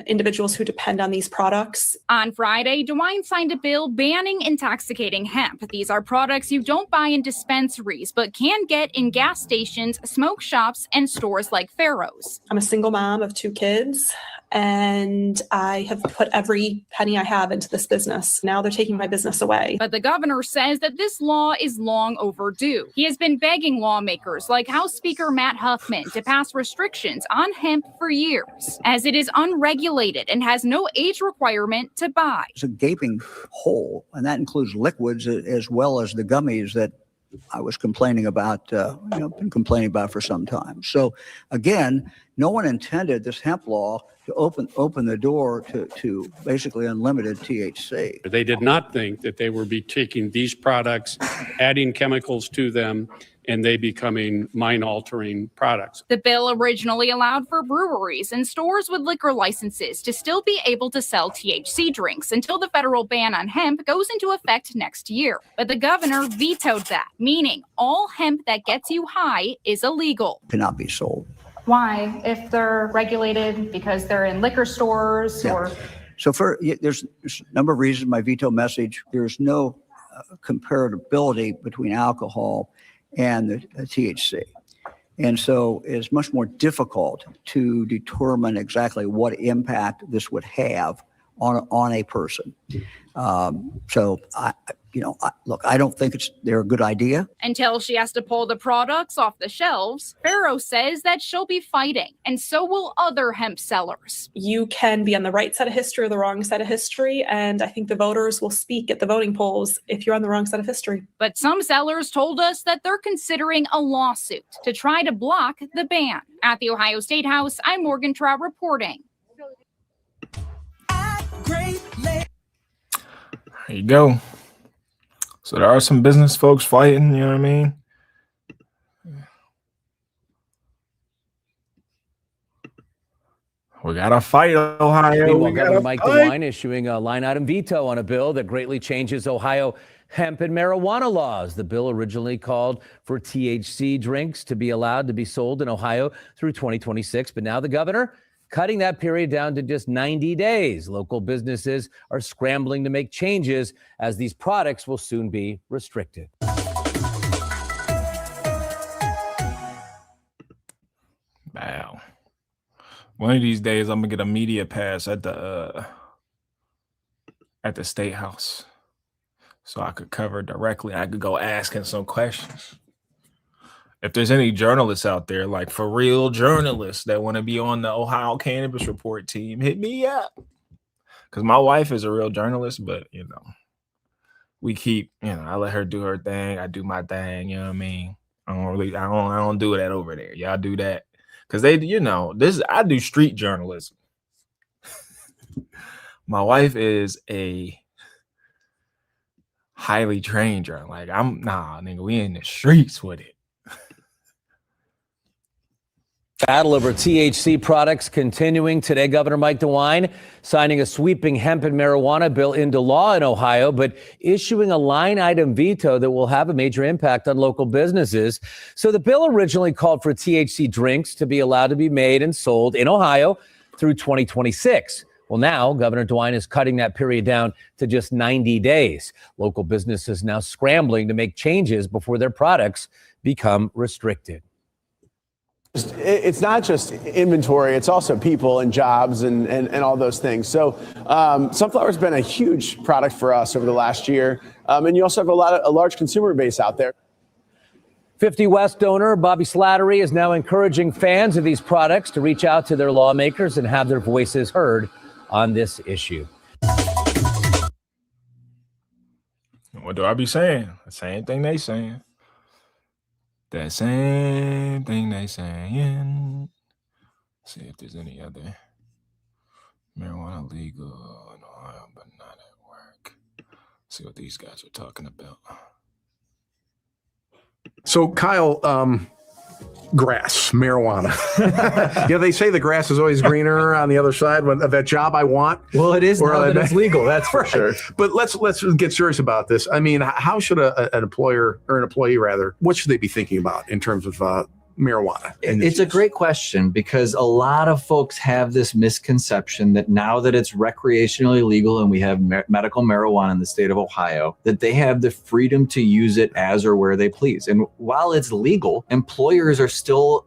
individuals who depend on these products. On Friday, DeWine signed a bill banning intoxicating hemp. These are products you don't buy in dispensaries, but can get in gas stations, smoke shops, and stores like Farrow's. I'm a single mom of 2 kids, and I have put every penny I have into this business. Now they're taking my business away. But the governor says that this law is long overdue. He has been begging lawmakers like House Speaker Matt Huffman to pass restrictions on hemp for years, as it is unregulated and has no age requirement to buy. It's a gaping hole, and that includes liquids as well as the gummies that I was complaining about, been complaining about for some time. So again, no one intended this hemp law to open the door to basically unlimited THC. They did not think that they would be taking these products, adding chemicals to them, and they becoming mind-altering products. The bill originally allowed for breweries and stores with liquor licenses to still be able to sell THC drinks until the federal ban on hemp goes into effect next year. But the governor vetoed that, meaning all hemp that gets you high is illegal. Cannot be sold. Why? If they're regulated because they're in liquor stores or... So there's a number of reasons my veto message. There's no comparability between alcohol and the THC. And so it's much more difficult to determine exactly what impact this would have on a person. So look, I don't think they're a good idea. Until she has to pull the products off the shelves, Farrow says that she'll be fighting, and so will other hemp sellers. You can be on the right side of history or the wrong side of history, and I think the voters will speak at the voting polls if you're on the wrong side of history. But some sellers told us that they're considering a lawsuit to try to block the ban. At the Ohio State House, I'm Morgan Trout reporting. There you go. So there are some business folks fighting, you know what I mean? We got to fight, Ohio. Meanwhile, Governor Mike DeWine issuing a line item veto on a bill that greatly changes Ohio hemp and marijuana laws. The bill originally called for THC drinks to be allowed to be sold in Ohio through 2026, but now the governor cutting that period down to just 90 days. Local businesses are scrambling to make changes as these products will soon be restricted. Wow. One of these days, I'm gonna get a media pass at the State House, so I could cover directly. I could go asking some questions. If there's any journalists out there, like for real journalists that want to be on the Ohio Cannabis Report team, hit me up. Because my wife is a real journalist, but we keep, I let her do her thing. I do my thing. You know what I mean? I don't do that over there. Y'all do that. Because I do street journalism. My wife is a highly trained journalist. Like nigga, we in the streets with it. Battle over THC products continuing today. Governor Mike DeWine signing a sweeping hemp and marijuana bill into law in Ohio, but issuing a line item veto that will have a major impact on local businesses. So the bill originally called for THC drinks to be allowed to be made and sold in Ohio through 2026. Well, now Governor DeWine is cutting that period down to just 90 days. Local businesses now scrambling to make changes before their products become restricted. It's not just inventory, it's also people and jobs and all those things. So sunflower has been a huge product for us over the last year. And you also have a large consumer base out there. 50 West donor Bobby Slattery is now encouraging fans of these products to reach out to their lawmakers and have their voices heard on this issue. What do I be saying? The same thing they saying. That same thing they saying. See if there's any other marijuana legal in Ohio, but not at work. See what these guys are talking about. So, Kyle, grass, marijuana. Yeah, they say the grass is always greener on the other side. When that job I want. Well, it is now that it's legal. That's for sure. But let's get serious about this. I mean, how should an employer or an employee rather? What should they be thinking about in terms of marijuana? It's a great question because a lot of folks have this misconception that now that it's recreationally legal and we have medical marijuana in the state of Ohio, that they have the freedom to use it as or where they please. And while it's legal, employers are still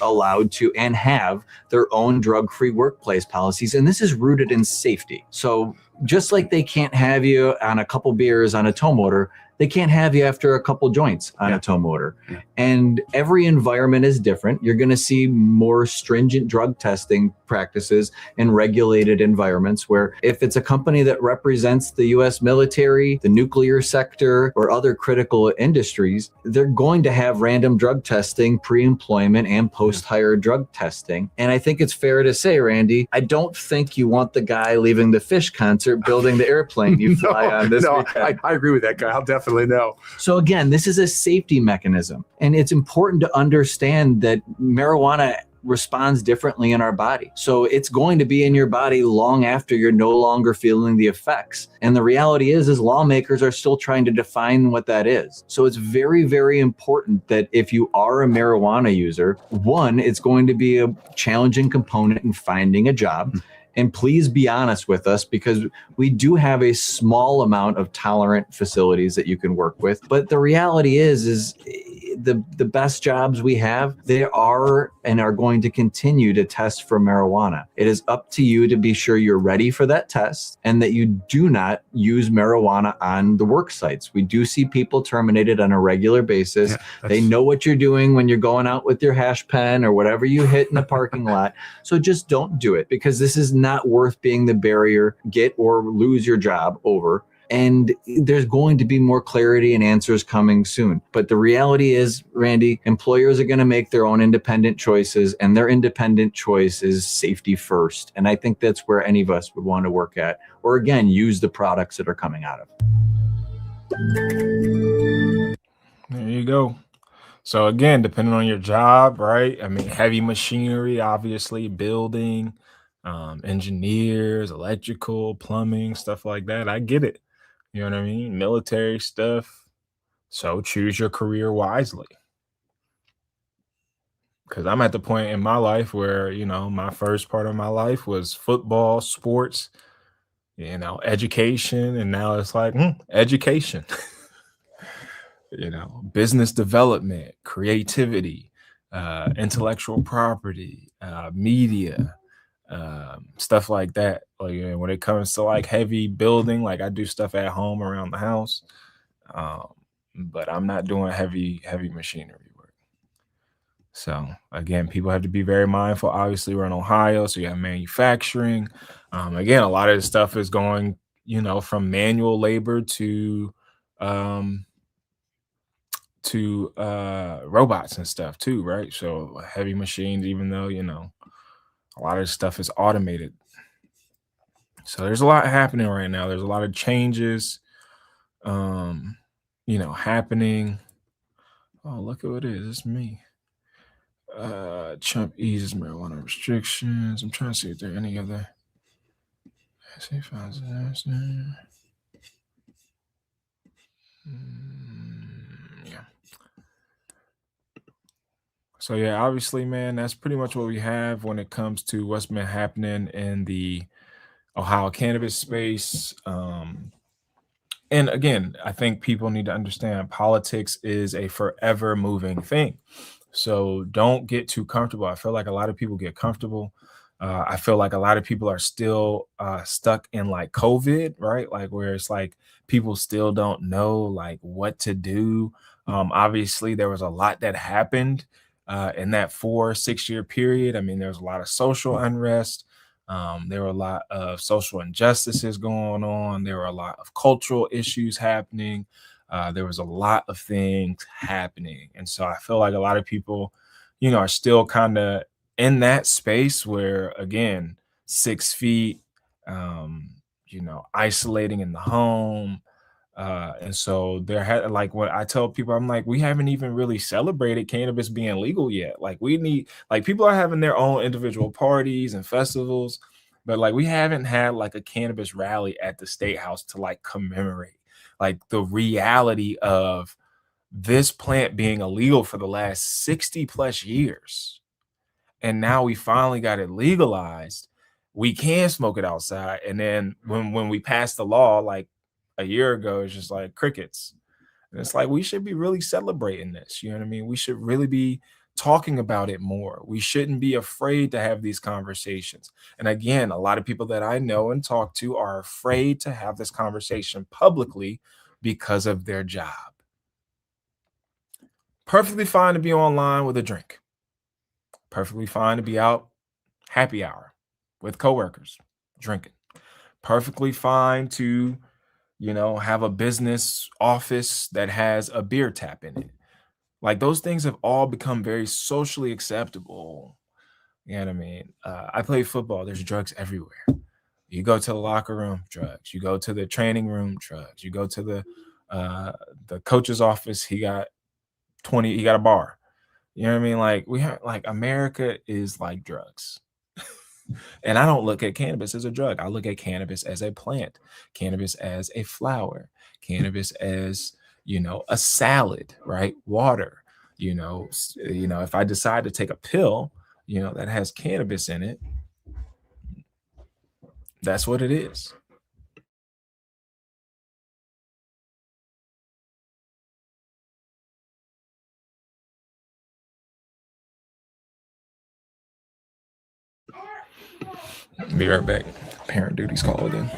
allowed to and have their own drug-free workplace policies. And this is rooted in safety. So just like they can't have you on a couple beers on a tow motor, they can't have you after a couple joints on a tow motor. And every environment is different. You're going to see more stringent drug testing practices in regulated environments where if it's a company that represents the U.S. military, the nuclear sector, or other critical industries, they're going to have random drug testing, pre-employment and post-hire drug testing. And I think it's fair to say, Randy, I don't think you want the guy leaving the Fish concert building the airplane you fly on this weekend. I agree with that guy. I'll definitely know. So again, this is a safety mechanism. And it's important to understand that marijuana responds differently in our body. So it's going to be in your body long after you're no longer feeling the effects. And the reality is lawmakers are still trying to define what that is. So it's very, very important that if you are a marijuana user, one, it's going to be a challenging component in finding a job. And please be honest with us because we do have a small amount of tolerant facilities that you can work with. But the reality is the best jobs we have, they are and are going to continue to test for marijuana. It is up to you to be sure you're ready for that test and that you do not use marijuana on the work sites. We do see people terminated on a regular basis. Yeah, they know what you're doing when you're going out with your hash pen or whatever you hit in the parking lot. So just don't do it because this is not worth being the barrier, get or lose your job over. And there's going to be more clarity and answers coming soon. But the reality is, Randy, employers are going to make their own independent choices, and their independent choice is safety first. And I think that's where any of us would want to work at, or again, use the products that are coming out of. There you go. So again, depending on your job, right? I mean, heavy machinery, obviously, building, engineers, electrical, plumbing, stuff like that. I get it. You know what I mean? Military stuff. So choose your career wisely. Because I'm at the point in my life where, you know, my first part of my life was football, sports, you know, education. And now it's like education, you know, business development, creativity, intellectual property, media, stuff like that. Like when it comes to like heavy building, like I do stuff at home around the house, but I'm not doing heavy machinery work. So again, people have to be very mindful. Obviously, we're in Ohio, so you have manufacturing. Again, a lot of this stuff is going, you know, from manual labor to robots and stuff too, right? So heavy machines, even though, you know, a lot of this stuff is automated. So there's a lot happening right now. There's a lot of changes, you know, happening. Oh, look who it is. It's me. Trump eases marijuana restrictions. I'm trying to see if there are any other. Yeah. So yeah, obviously, man, that's pretty much what we have when it comes to what's been happening in the Ohio cannabis space. And again, I think people need to understand politics is a forever moving thing. So don't get too comfortable. I feel like a lot of people get comfortable. I feel like a lot of people are still stuck in like COVID, right? Like where it's like people still don't know like what to do. Obviously, there was a lot that happened in that 4 6 year period. I mean, there was a lot of social unrest. There were a lot of social injustices going on. There were a lot of cultural issues happening. There was a lot of things happening. And so I feel like a lot of people, are still kind of in that space where, again, 6 feet, isolating in the home. And so there had like what I tell people, I'm like, we haven't even really celebrated cannabis being legal yet. Like we need like people are having their own individual parties and festivals, but like we haven't had like a cannabis rally at the state house to like commemorate like the reality of this plant being illegal for the last 60 plus years. And now we finally got it legalized. We can smoke it outside. And then when we passed the law like a year ago, it's just like crickets. And it's like we should be really celebrating this. You know what I mean? We should really be talking about it more. We shouldn't be afraid to have these conversations. And again, a lot of people that I know and talk to are afraid to have this conversation publicly because of their job. Perfectly fine to be online with a drink. Perfectly fine to be out happy hour with coworkers drinking. Perfectly fine to, have a business office that has a beer tap in it. Like those things have all become very socially acceptable. You know what I mean? I play football. There's drugs everywhere. You go to the locker room, drugs. You go to the training room, drugs. You go to the coach's office. He got a bar. You know what I mean? Like we have like America is like drugs. And I don't look at cannabis as a drug. I look at cannabis as a plant, cannabis as a flower, cannabis as, a salad, right? Water, if I decide to take a pill, that has cannabis in it, that's what it is. Be right back. Parent duties call again.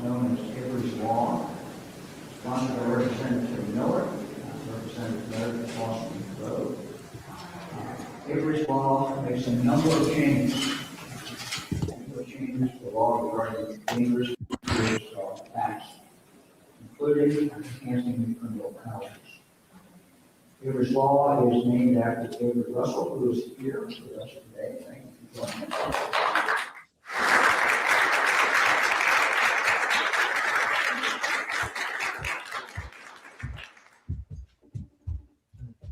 Known as Avery's Law, sponsored by Representative Miller, Representative Miller of Boston Road. Avery's Law makes a number of changes. To the law regarding dangerous acts, including enhancing the criminal penalties. Avery's Law is named after Avery Russell, who is here with us today. Thank you for joining us.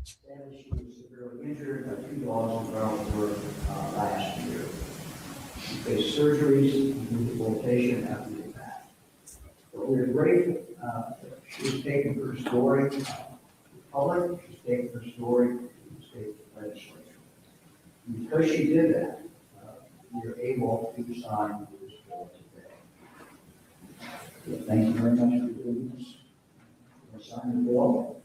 She was severely injured by 2 dogs in Brownsburg last year. She faced surgeries and rehabilitation after the attack. But we're grateful that she's taken her story to the public, she's taken her story to the state legislature. And because she did that, we are able to sign this bill today. Thank you very much for doing this. We'll sign the bill.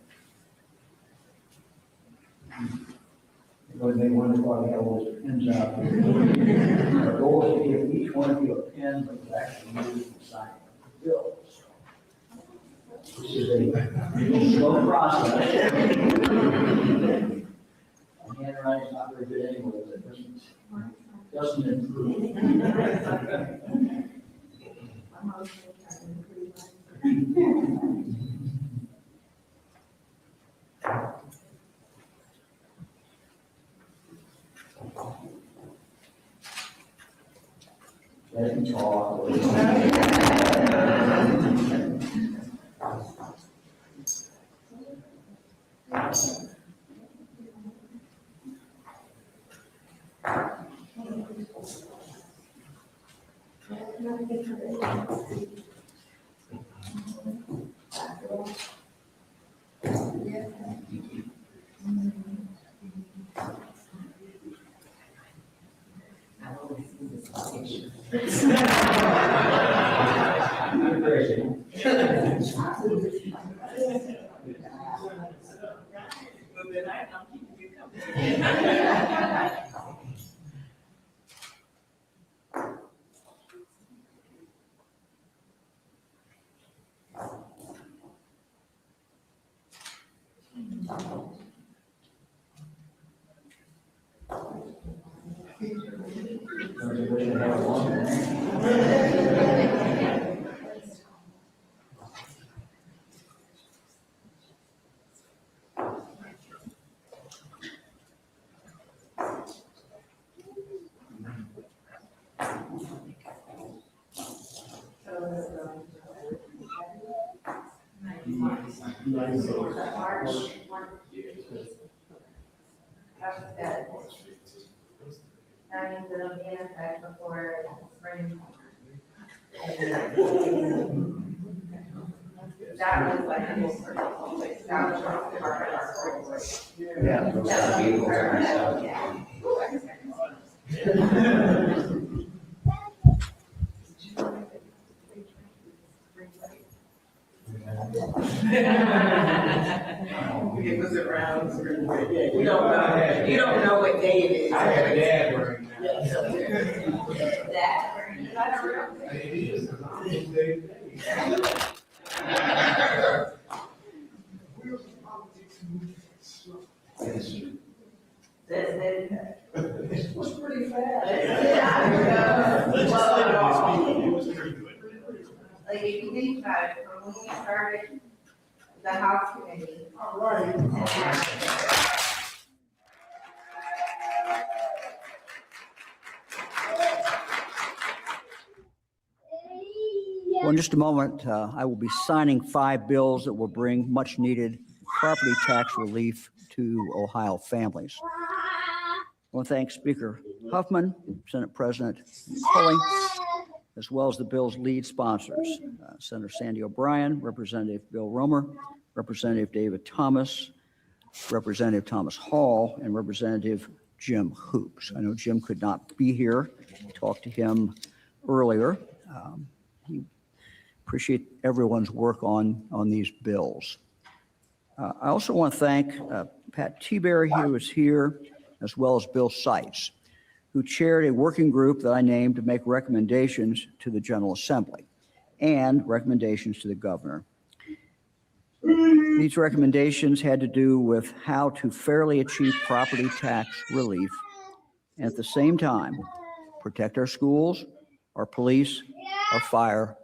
Because they wonder why we have all these pens out here. Our goal is to give each one of you a pen, but to actually use the sign the bill. This is a slow process. My handwriting's not very good anyway, but it doesn't improve. Let me talk. It was around. You don't know what day it is. I have a dad wearing that. It was pretty fast. Like if you think about it, from when we started the House Committee. All right. Well, in just a moment, I will be signing 5 bills that will bring much needed property tax relief to Ohio families. I want to thank Speaker Huffman, Senate President Cully, as well as the bill's lead sponsors, Senator Sandy O'Brien, Representative Bill Romer, Representative David Thomas, Representative Thomas Hall, and Representative Jim Hoops. I know Jim could not be here. I talked to him earlier. He appreciate everyone's work on these bills. I also want to thank Pat Teaberry, who is here, as well as Bill Seitz, who chaired a working group that I named to make recommendations to the General Assembly and recommendations to the governor. These recommendations had to do with how to fairly achieve property tax relief and at the same time protect our schools, our police, our fire,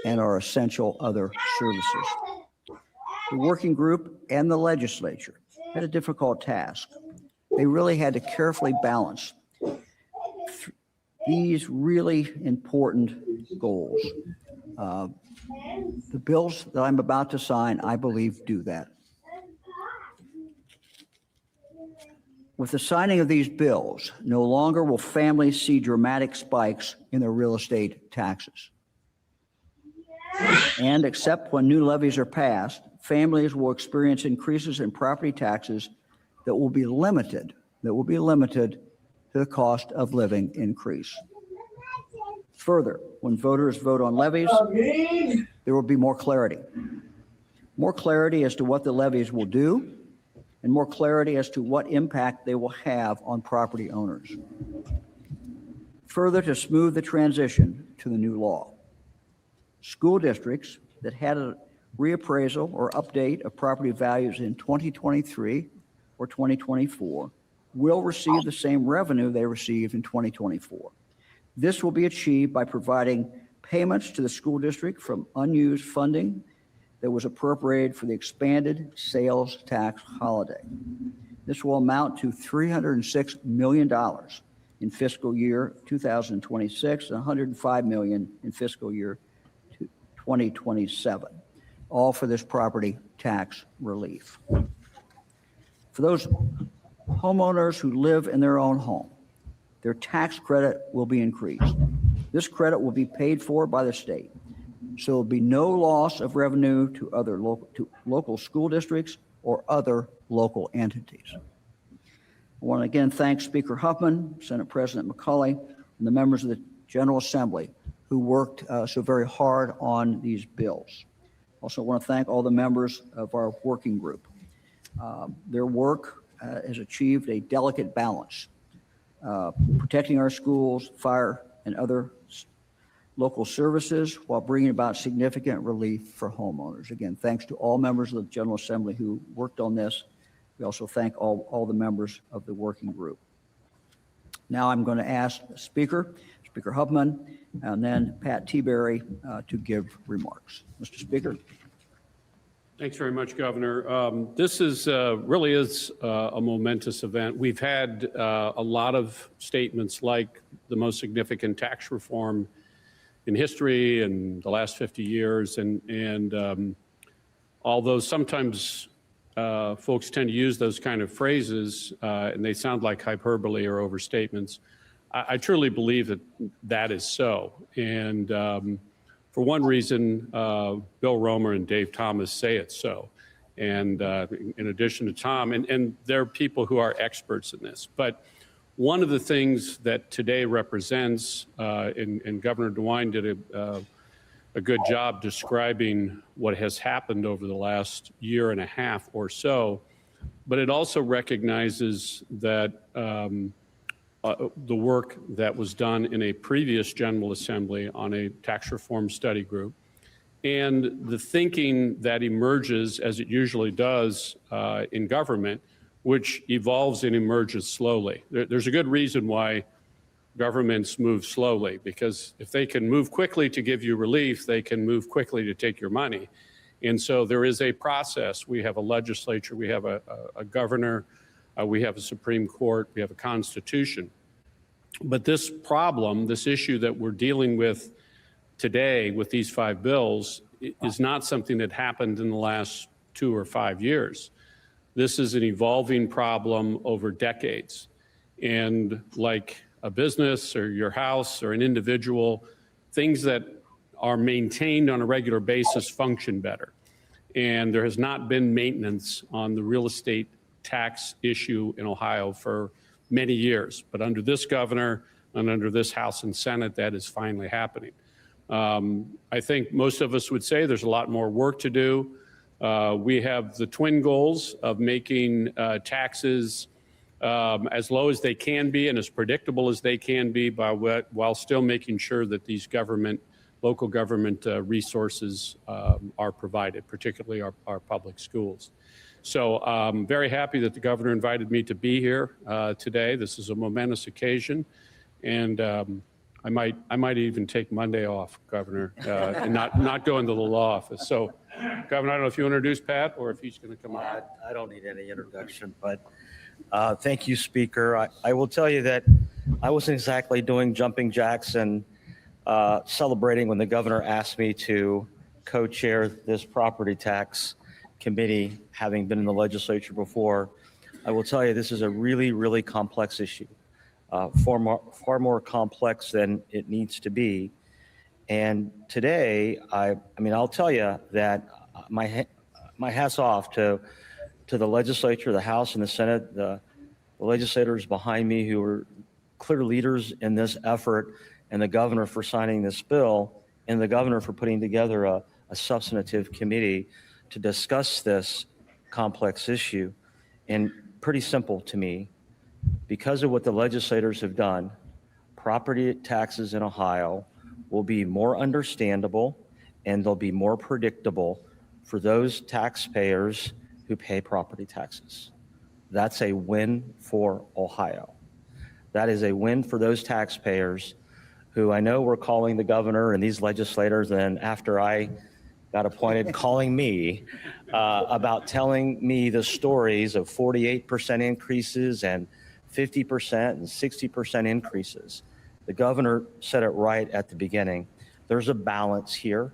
and our essential other services. The working group and the legislature had a difficult task. They really had to carefully balance these really important goals. The bills that I'm about to sign, I believe, do that. With the signing of these bills, no longer will families see dramatic spikes in their real estate taxes. And except when new levies are passed, families will experience increases in property taxes that will be limited to the cost of living increase. Further, when voters vote on levies, there will be more clarity. More clarity as to what the levies will do, and more clarity as to what impact they will have on property owners. Further, to smooth the transition to the new law, school districts that had a reappraisal or update of property values in 2023 or 2024 will receive the same revenue they received in 2024. This will be achieved by providing payments to the school district from unused funding that was appropriated for the expanded sales tax holiday. This will amount to $306 million in fiscal year 2026 and $105 million in fiscal year 2027, all for this property tax relief. For those homeowners who live in their own home, their tax credit will be increased. This credit will be paid for by the state. So there will be no loss of revenue to other local school districts or other local entities. I want to again thank Speaker Huffman, Senate President McCauley, and the members of the General Assembly who worked so very hard on these bills. Also want to thank all the members of our working group. Their work has achieved a delicate balance, protecting our schools, fire, and other local services while bringing about significant relief for homeowners. Again, thanks to all members of the General Assembly who worked on this. We also thank all the members of the working group. Now I'm going to ask Speaker Huffman, and then Pat Tiberi to give remarks. Mr. Speaker. Thanks very much, Governor. This is really is a momentous event. We've had a lot of statements like the most significant tax reform in history in the last 50 years. And although sometimes folks tend to use those kind of phrases and they sound like hyperbole or overstatements, I truly believe that that is so. And for one reason, Bill Romer and Dave Thomas say it's so. And in addition to Tom, and there are people who are experts in this. But one of the things that today represents, and Governor Dewine did a good job describing what has happened over the last year and a half or so, but it also recognizes that the work that was done in a previous General Assembly on a tax reform study group, and the thinking that emerges, as it usually does in government, which evolves and emerges slowly. There's a good reason why governments move slowly, because if they can move quickly to give you relief, they can move quickly to take your money. And so there is a process. We have a legislature, we have a governor, we have a Supreme Court, we have a Constitution. But this problem, this issue that we're dealing with today with these 5 bills is not something that happened in the last 2 or 5 years. This is an evolving problem over decades. And like a business or your house or an individual, things that are maintained on a regular basis function better. And there has not been maintenance on the real estate tax issue in Ohio for many years. But under this governor and under this House and Senate, that is finally happening. I think most of us would say there's a lot more work to do. We have the twin goals of making taxes as low as they can be and as predictable as they can be while still making sure that these local government resources are provided, particularly our public schools. So I'm very happy that the governor invited me to be here today. This is a momentous occasion, and I might even take Monday off, Governor, and not go into the law office. So, Governor, I don't know if you introduce Pat or if he's going to come up. I don't need any introduction, but thank you, Speaker. I will tell you that I wasn't exactly doing jumping jacks and celebrating when the governor asked me to co-chair this property tax committee, having been in the legislature before. I will tell you this is a really, really complex issue, far more complex than it needs to be. And today, I'll tell you that my hat's off to the legislature, the House and the Senate, the legislators behind me who are clear leaders in this effort and the governor for signing this bill, and the governor for putting together a substantive committee to discuss this complex issue. And pretty simple to me, because of what the legislators have done, property taxes in Ohio will be more understandable and they'll be more predictable for those taxpayers who pay property taxes. That's a win for Ohio. That is a win for those taxpayers who I know were calling the governor and these legislators, and after I got appointed, calling me about telling me the stories of 48% increases and 50% and 60% increases. The governor said it right at the beginning. There's a balance here.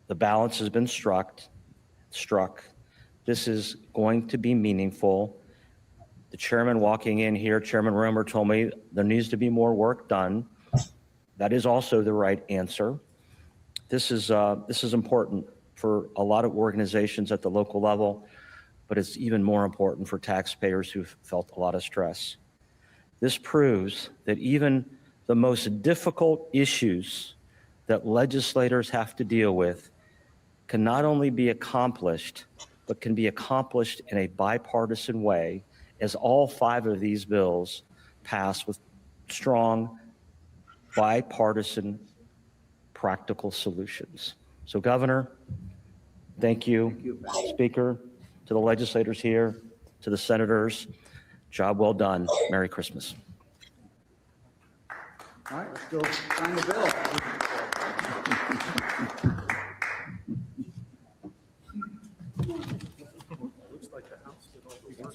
The balance has been struck. This is going to be meaningful. The chairman walking in here, Chairman Romer, told me there needs to be more work done. That is also the right answer. This is important for a lot of organizations at the local level, but it's even more important for taxpayers who've felt a lot of stress. This proves that even the most difficult issues that legislators have to deal with can not only be accomplished, but can be accomplished in a bipartisan way, as all 5 of these bills pass with strong bipartisan practical solutions. So, Governor, thank you. Speaker, to the legislators here, to the senators, job well done. Merry Christmas. All right, let's go sign the bill. Looks like the house did all the work.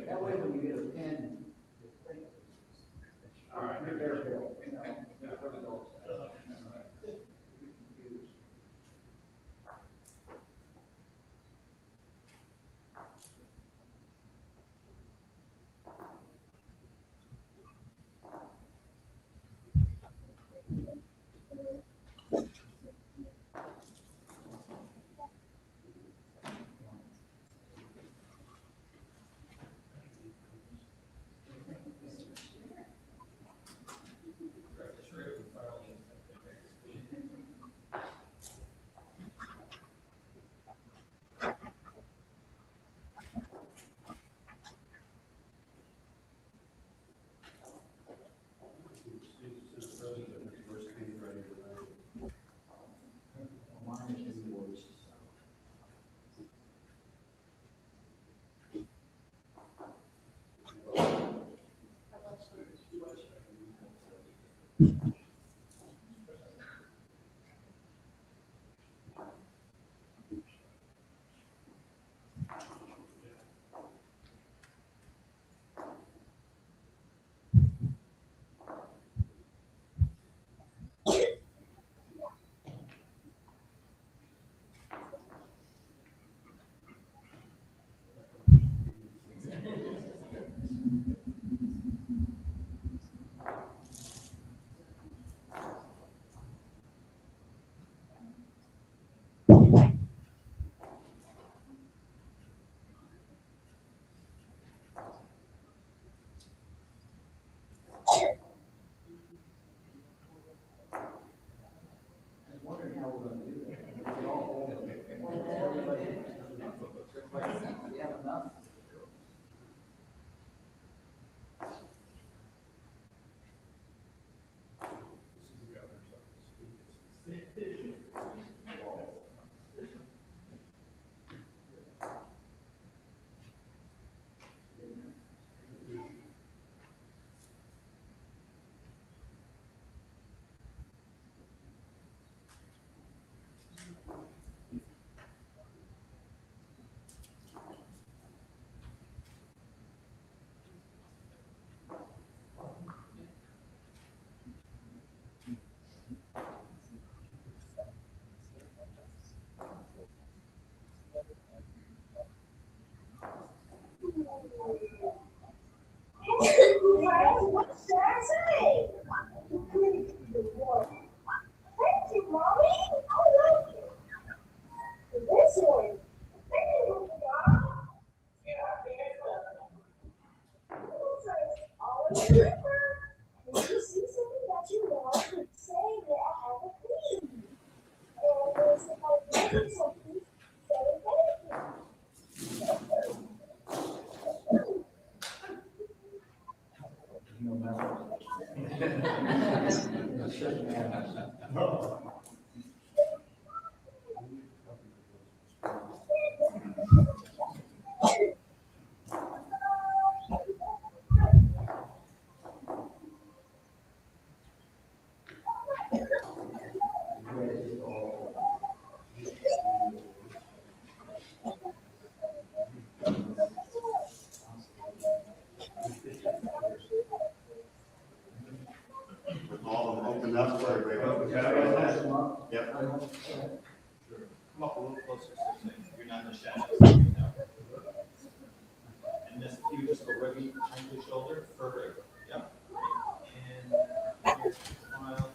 That way when you get a pen. All right. All of them open up for everybody. Yep. Come up a little closer so you're not in the shadows. And this, you just go right behind your shoulder. Perfect. Yep. And here's your smile.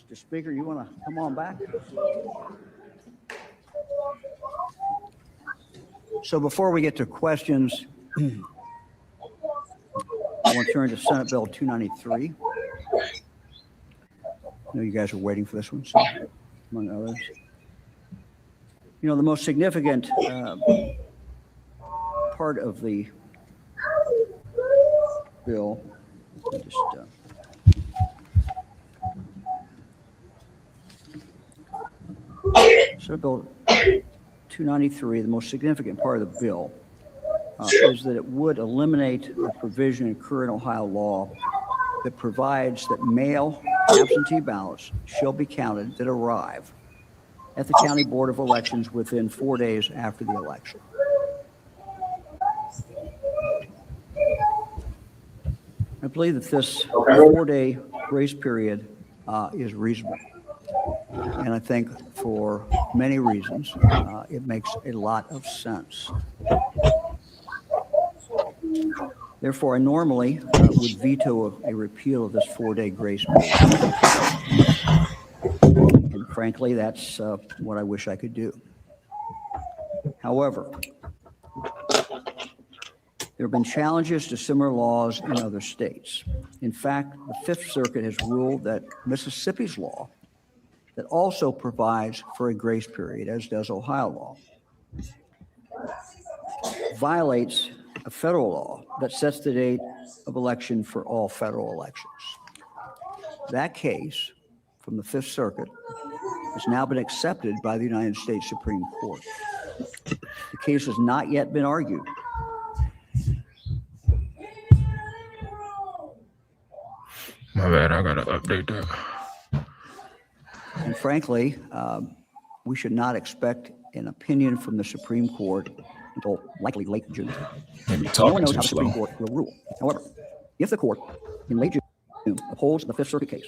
Mr. Speaker, you want to come on back? So before we get to questions, I want to turn to Senate Bill 293. I know you guys are waiting for this one, so, among others. You know, the most significant part of the bill, Senate Bill 293, the most significant part of the bill is that it would eliminate the provision in current Ohio law that provides that mail absentee ballots shall be counted that arrive at the County Board of Elections within 4 days after the election. I believe that this 4-day grace period is reasonable. And I think for many reasons, it makes a lot of sense. Therefore, I normally would veto a repeal of this 4-day grace period. And frankly, that's what I wish I could do. However, there have been challenges to similar laws in other states. In fact, the Fifth Circuit has ruled that Mississippi's law that also provides for a grace period, as does Ohio law, violates a federal law that sets the date of election for all federal elections. That case from the Fifth Circuit has now been accepted by the United States Supreme Court. The case has not yet been argued. My bad, I gotta update that. And frankly, we should not expect an opinion from the Supreme Court until likely late June. No one knows how the Supreme Court will rule. However, if the court in late June upholds the Fifth Circuit case,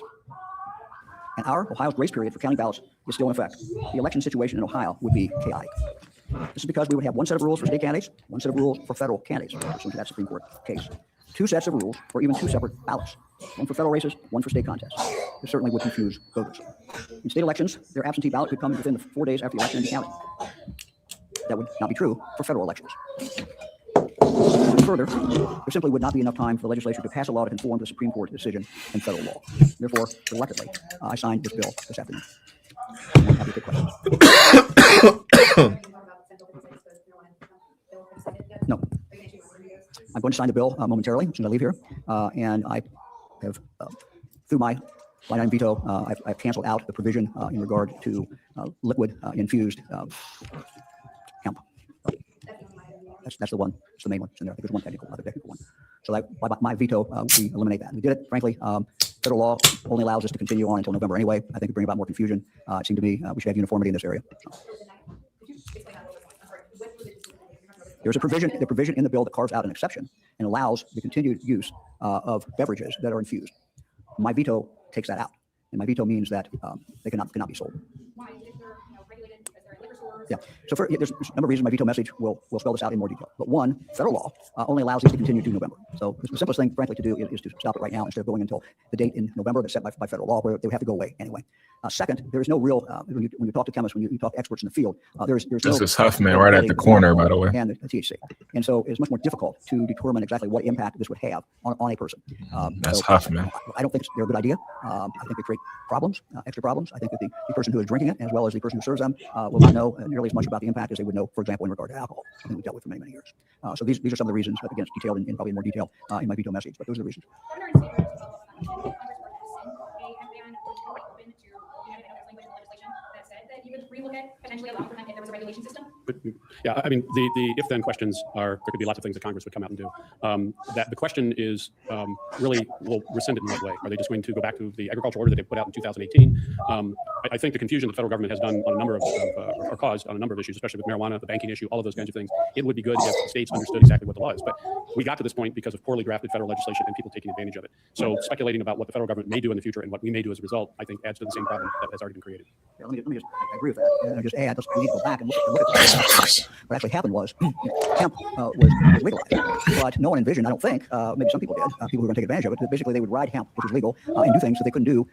and our Ohio's grace period for counting ballots is still in effect, the election situation in Ohio would be chaotic. This is because we would have one set of rules for state candidates, one set of rules for federal candidates, pursuant to that Supreme Court case. Two sets of rules, or even two separate ballots, one for federal races, one for state contests. This certainly would confuse voters. In state elections, their absentee ballot could come within the 4 days after the election and be counted. That would not be true for federal elections. Further, there simply would not be enough time for the legislature to pass a law to conform to the Supreme Court decision and federal law. Therefore, reluctantly, I signed this bill this afternoon. I'm happy to take questions. No. I'm going to sign the bill momentarily as soon as I leave here, and I have, through my line item veto, I've canceled out the provision in regard to liquid infused That's the one. It's the main one. It's in there. I think there's one other technical one. So by my veto, we eliminate that. We did it, frankly. Federal law only allows us to continue on until November anyway. I think it brings about more confusion. It seemed to me we should have uniformity in this area. There's a provision in the bill that carves out an exception and allows the continued use of beverages that are infused. My veto takes that out, and my veto means that they cannot be sold. Yeah. So there's a number of reasons my veto message will spell this out in more detail. But one, federal law only allows these to continue to November. So the simplest thing, frankly, to do is to stop it right now instead of going until the date in November that's set by federal law, where they would have to go away anyway. Second, there is no real, when you talk to chemists, when you talk to experts in the field, there's this no is Huffman right at the corner, by the way. And the THC. And so it's much more difficult to determine exactly what impact this would have on a person. That's Huffman. I don't think they're a good idea. I think they create problems, extra problems. I think that the person who is drinking it, as well as the person who serves them, will not know nearly as much about the impact as they would know, for example, in regard to alcohol, something we've dealt with for many, many years. So these are some of the reasons, again, it's detailed in probably more detail in my veto message, but those are the reasons. You would relook at potentially allow for hemp if there was a regulation system? But, yeah, I mean, the if-then questions are, there could be lots of things that Congress would come out and do. That the question is really, will rescind it in what way? Are they just going to go back to the agricultural order that they put out in 2018? I think the confusion the federal government has done on a number of, or caused on a number of issues, especially with marijuana, the banking issue, all of those kinds of things, it would be good if the states understood exactly what the law is. But we got to this point because of poorly drafted federal legislation and people taking advantage of it. So speculating about what the federal government may do in the future and what we may do as a result, I think adds to the same problem that has already been created. Yeah, let me just, I agree with that. And I just add, we need to go back and look at this. What actually happened was hemp was legalized, but no one envisioned, I don't think, maybe some people did, people who were going to take advantage of it, that basically they would ride hemp, which is legal, and do things that they couldn't do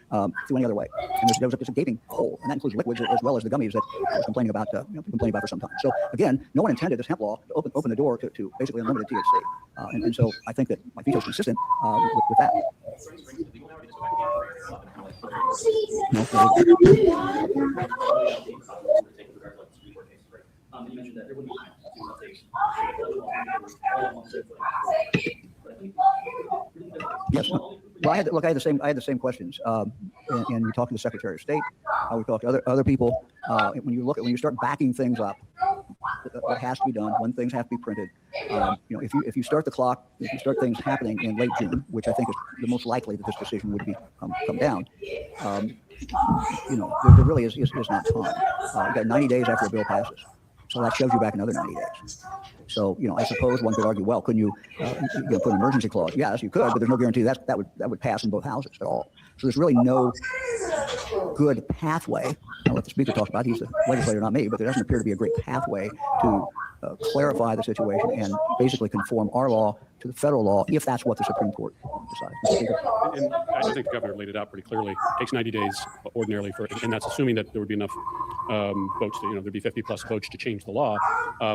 through any other way. And there was a gaping hole, and that includes liquids as well as the gummies that I was complaining about for some time. So again, no one intended this hemp law to open the door to basically unlimited THC. And so I think that my veto is consistent with that. You mentioned that there would be Yes. Well, I had the same questions, and we talked to the Secretary of State. We talked to other people. When you start backing things up, what has to be done, when things have to be printed. If you start the clock, if you start things happening in late June, which I think is the most likely that this decision would come down. There really is not time. You've got 90 days after a bill passes. So that shoves you back another 90 days. So, I suppose one could argue, well, couldn't you put an emergency clause? Yes, you could, but there's no guarantee that would pass in both houses at all. So there's really no good pathway. I'll let the speaker talk about it. He's the legislator, not me, but there doesn't appear to be a great pathway to clarify the situation and basically conform our law to the federal law if that's what the Supreme Court decides. And I think the governor laid it out pretty clearly. It takes 90 days ordinarily and that's assuming that there would be enough votes to, there'd be 50 plus votes to change the law.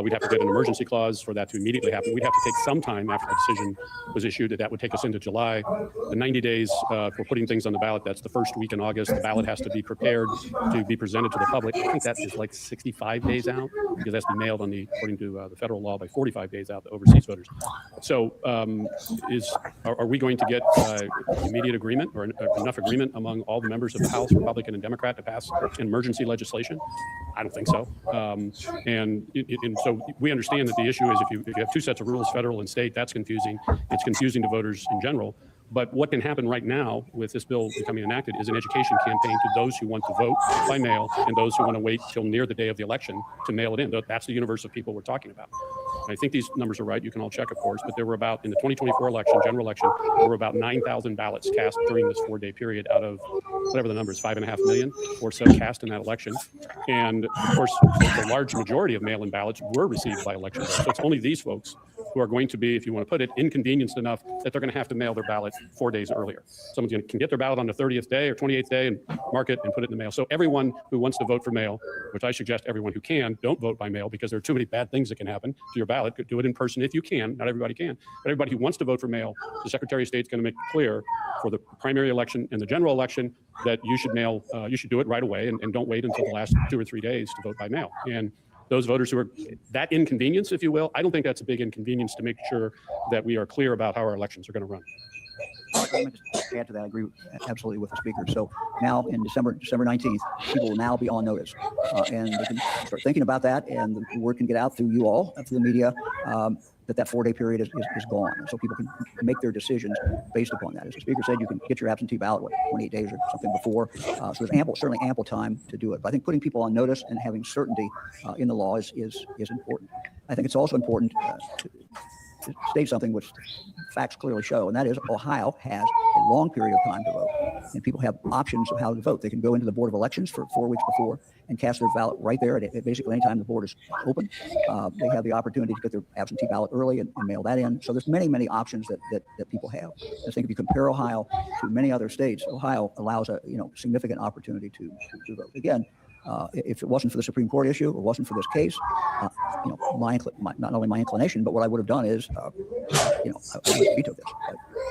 We'd have to get an emergency clause for that to immediately happen. We'd have to take some time after the decision was issued. That would take us into July. The 90 days for putting things on the ballot, that's the first week in August. The ballot has to be prepared to be presented to the public. I think that is like 65 days out because it has to be mailed according to the federal law by 45 days out to overseas voters. So are we going to get immediate agreement or enough agreement among all the members of the House, Republican and Democrat, to pass emergency legislation? I don't think so. And so we understand that the issue is if you have two sets of rules, federal and state, that's confusing. It's confusing to voters in general. But what can happen right now with this bill becoming enacted is an education campaign to those who want to vote by mail and those who want to wait till near the day of the election to mail it in. That's the universe of people we're talking about. And I think these numbers are right. You can all check, of course, but there were about, in the 2024 election, general election, there were about 9,000 ballots cast during this 4-day period out of whatever the number is, 5.5 million or so cast in that election. And of course, the large majority of mail-in ballots were received by election day. So it's only these folks who are going to be, if you want to put it, inconvenienced enough that they're going to have to mail their ballot 4 days earlier. Someone can get their ballot on the 30th day or 28th day and mark it and put it in the mail. So everyone who wants to vote for mail, which I suggest everyone who can, don't vote by mail because there are too many bad things that can happen to your ballot. Do it in person if you can. Not everybody can. But everybody who wants to vote for mail, the Secretary of State is going to make it clear for the primary election and the general election that you should mail, you should do it right away and don't wait until the last 2 or 3 days to vote by mail. And those voters who are that inconvenience, if you will, I don't think that's a big inconvenience to make sure that we are clear about how our elections are going to run. let me just add to that. I agree absolutely with the speaker. So now in December 19th, people will now be on notice, and they can start thinking about that, and the word can get out through you all, through the media, that 4-day period is gone. And so people can make their decisions based upon that. As the speaker said, you can get your absentee ballot, 28 days or something before. So there's certainly ample time to do it. But I think putting people on notice and having certainty in the law is important. I think it's also important to state something which facts clearly show, and that is Ohio has a long period of time to vote, and people have options of how to vote. They can go into the Board of Elections for 4 weeks before and cast their ballot right there at basically any time the board is open. They have the opportunity to get their absentee ballot early and mail that in. So there's many options that people have. I think if you compare Ohio to many other states, Ohio allows a significant opportunity to vote. Again, if it wasn't for the Supreme Court issue, or wasn't for this case, not only my inclination, but what I would have done is, I would have vetoed this.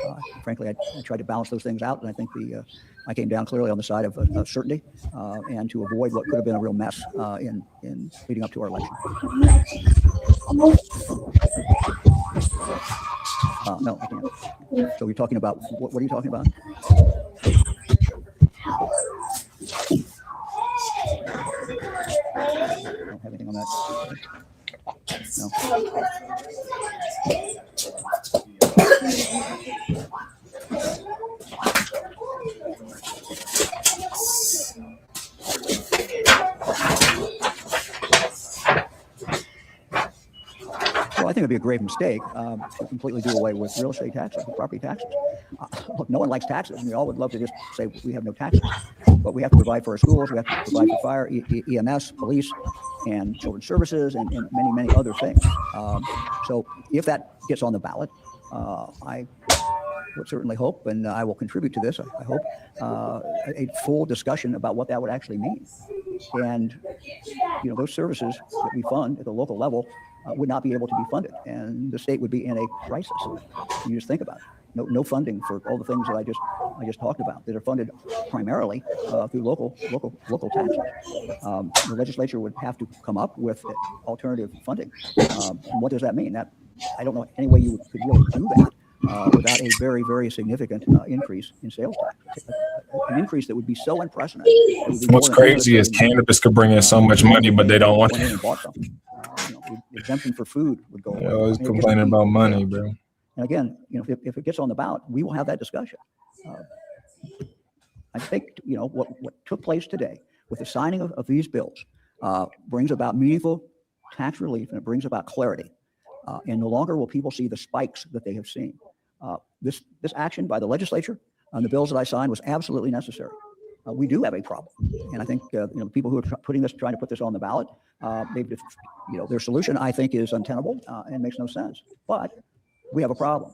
But frankly, I tried to balance those things out, and I think I came down clearly on the side of certainty and to avoid what could have been a real mess in leading up to our election. No, I can't. So you're talking about what are you talking about? I don't have anything on that. No. Well, I think it'd be a grave mistake to completely do away with real estate taxes, with property taxes. Look, no one likes taxes, and we all would love to just say we have no taxes. But we have to provide for our schools, we have to provide for fire, EMS, police, and children's services, and many other things. So if that gets on the ballot, I would certainly hope, and I will contribute to this, I hope, a full discussion about what that would actually mean. And, those services that we fund at the local level would not be able to be funded, and the state would be in a crisis. You just think about it. No funding for all the things that I just talked about that are funded primarily through local taxes. The legislature would have to come up with alternative funding. And what does that mean? I don't know any way you could really do that without a very significant increase in sales tax. An increase that would be so unprecedented. What's crazy is cannabis could bring in so much money, but they don't want it. The exemption for food would go away. They're always complaining about money, bro. And again, if it gets on the ballot, we will have that discussion. I think what took place today with the signing of these bills brings about meaningful tax relief, and it brings about clarity. And no longer will people see the spikes that they have seen. This action by the legislature on the bills that I signed was absolutely necessary. We do have a problem, and I think the people who are trying to put this on the ballot, their solution I think is untenable and makes no sense. But we have a problem.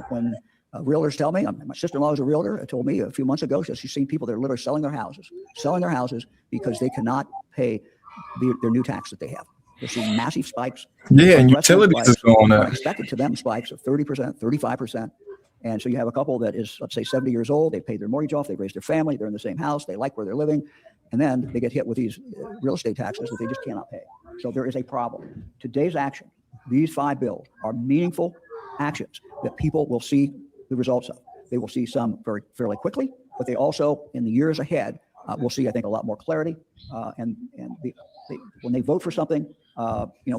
When realtors tell me, my sister-in-law is a realtor, told me a few months ago, she's seen people that are literally selling their houses because they cannot pay their new tax that they have. They're seeing massive spikes. Yeah, and utilities is going up. Expected to them spikes of 30%, 35%. And so you have a couple that is, let's say, 70 years old. They paid their mortgage off. They've raised their family. They're in the same house. They like where they're living. And then they get hit with these real estate taxes that they just cannot pay. So there is a problem. Today's action, these 5 bills are meaningful actions that people will see the results of. They will see some fairly quickly, but they also, in the years ahead, will see, I think, a lot more clarity. And when they vote for something,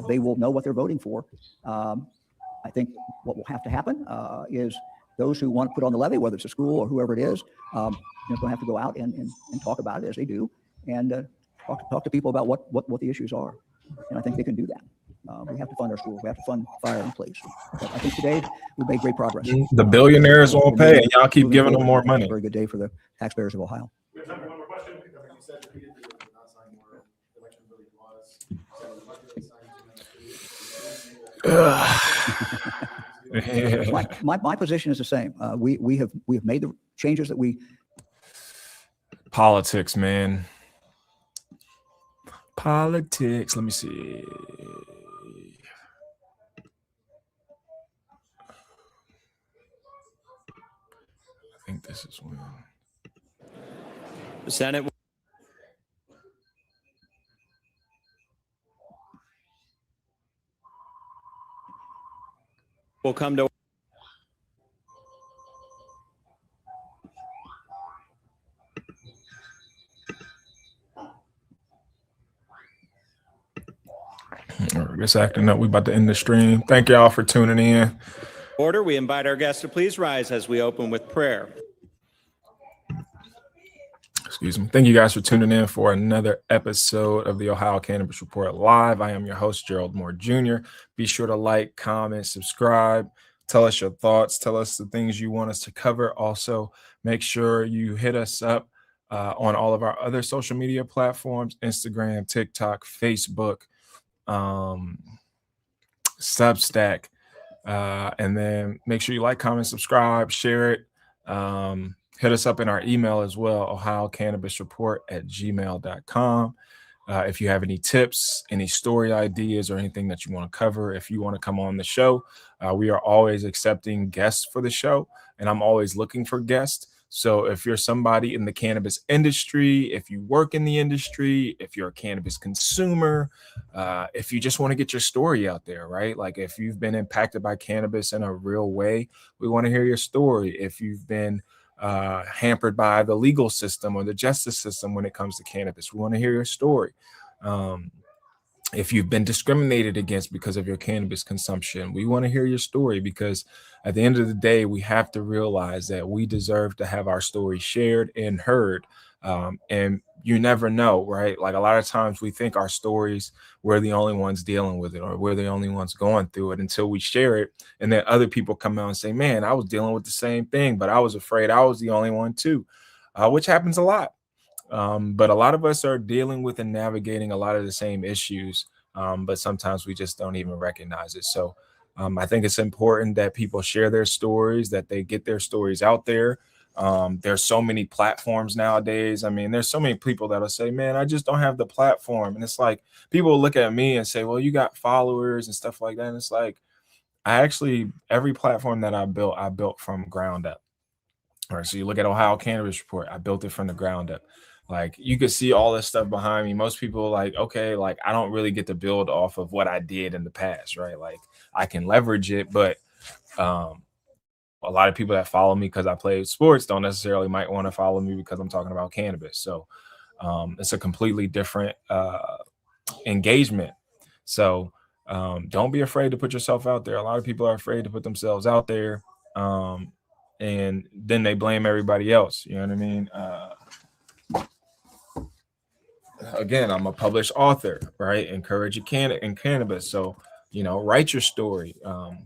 they will know what they're voting for. I think what will have to happen is those who want to put on the levy, whether it's a school or whoever it is, going to have to go out and talk about it as they do, and talk to people about what the issues are. And I think they can do that. We have to fund our schools. We have to fund fire and police. But I think today we've made great progress. The billionaires won't pay, and y'all keep giving them more money. A very good day for the taxpayers of Ohio. We have time for one more question. You said repeatedly that you're not signing more election really was. My position is the same. We have made the changes that we. Politics, man. Politics. Let me see. I think this is when the Senate will come to It's acting up. We about to end the stream. Thank y'all for tuning in. Order, we invite our guests to please rise as we open with prayer. Excuse me. Thank you guys for tuning in for another episode of the Ohio Cannabis Report Live. I am your host, Gerald Moore Jr. Be sure to like, comment, subscribe. Tell us your thoughts. Tell us the things you want us to cover. Also, make sure you hit us up on all of our other social media platforms, Instagram, TikTok, Facebook, Substack. And then make sure you like, comment, subscribe, share it. Hit us up in our email as well, ohiocannabisreport@gmail.com. If you have any tips, any story ideas, or anything that you want to cover, if you want to come on the show, we are always accepting guests for the show, and I'm always looking for guests. So if you're somebody in the cannabis industry, if you work in the industry, if you're a cannabis consumer, if you just want to get your story out there, right? Like if you've been impacted by cannabis in a real way, we want to hear your story. If you've been hampered by the legal system or the justice system when it comes to cannabis, we want to hear your story. If you've been discriminated against because of your cannabis consumption, we want to hear your story, because at the end of the day, we have to realize that we deserve to have our story shared and heard. And you never know, right? Like a lot of times we think our stories, we're the only ones dealing with it, or we're the only ones going through it, until we share it. And then other people come out and say, man, I was dealing with the same thing, but I was afraid I was the only one too, which happens a lot. But a lot of us are dealing with and navigating a lot of the same issues, but sometimes we just don't even recognize it. So I think it's important that people share their stories, that they get their stories out there. There's so many platforms nowadays. I mean, there's so many people that'll say, man, I just don't have the platform. And it's like, people will look at me and say, well, you got followers and stuff like that. And it's like, every platform that I built from ground up. All right, so you look at Ohio Cannabis Report, I built it from the ground up. Like you could see all this stuff behind me. Most people like, okay, like I don't really get to build off of what I did in the past, right? Like I can leverage it, but a lot of people that follow me because I play sports don't necessarily might want to follow me because I'm talking about cannabis. So it's a completely different engagement. So don't be afraid to put yourself out there. A lot of people are afraid to put themselves out there. And then they blame everybody else. You know what I mean? Again, I'm a published author, right? Encourage your cannabis. So, you know, write your story,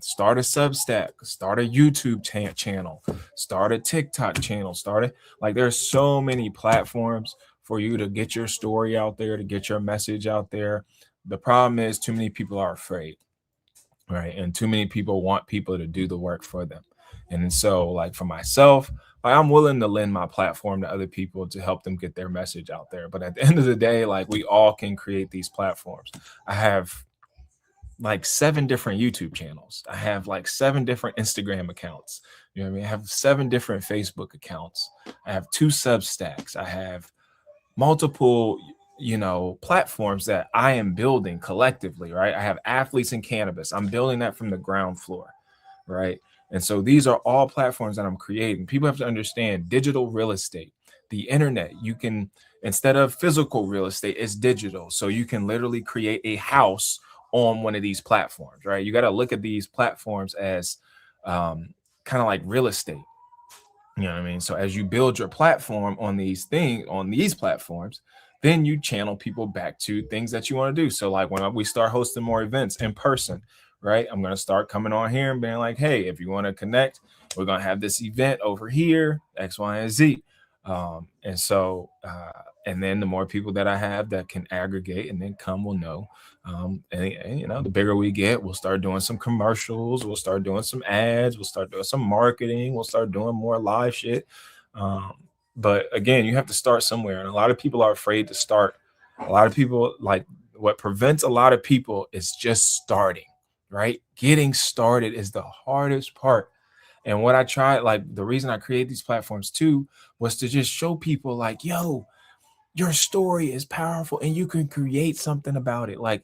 start a Substack, start a YouTube channel, start a TikTok channel, like there's so many platforms for you to get your story out there, to get your message out there. The problem is too many people are afraid, right? And too many people want people to do the work for them. And so like for myself, I'm willing to lend my platform to other people to help them get their message out there. But at the end of the day, like we all can create these platforms. I have like 7 different YouTube channels. I have like 7 different Instagram accounts. You know what I mean? I have 7 different Facebook accounts. I have 2 Substacks. I have multiple, you know, platforms that I am building collectively, right? I have Athletes in Cannabis. I'm building that from the ground floor, right? And so these are all platforms that I'm creating. People have to understand digital real estate, the internet. You can, instead of physical real estate, it's digital. So you can literally create a house on one of these platforms, right? You got to look at these platforms as kind of like real estate. You know what I mean? So as you build your platform on these platforms, then you channel people back to things that you want to do. So like when we start hosting more events in person, right? I'm going to start coming on here and being like, hey, if you want to connect, we're going to have this event over here, X, Y, and Z. And so, and then the more people that I have that can aggregate and then come will know. And you know, the bigger we get, we'll start doing some commercials. We'll start doing some ads. We'll start doing some marketing. We'll start doing more live shit. But again, you have to start somewhere. And a lot of people are afraid to start. A lot of people, like what prevents a lot of people is just starting. Right? Getting started is the hardest part. And what I tried, like the reason I create these platforms too, was to just show people like, yo, your story is powerful and you can create something about it. Like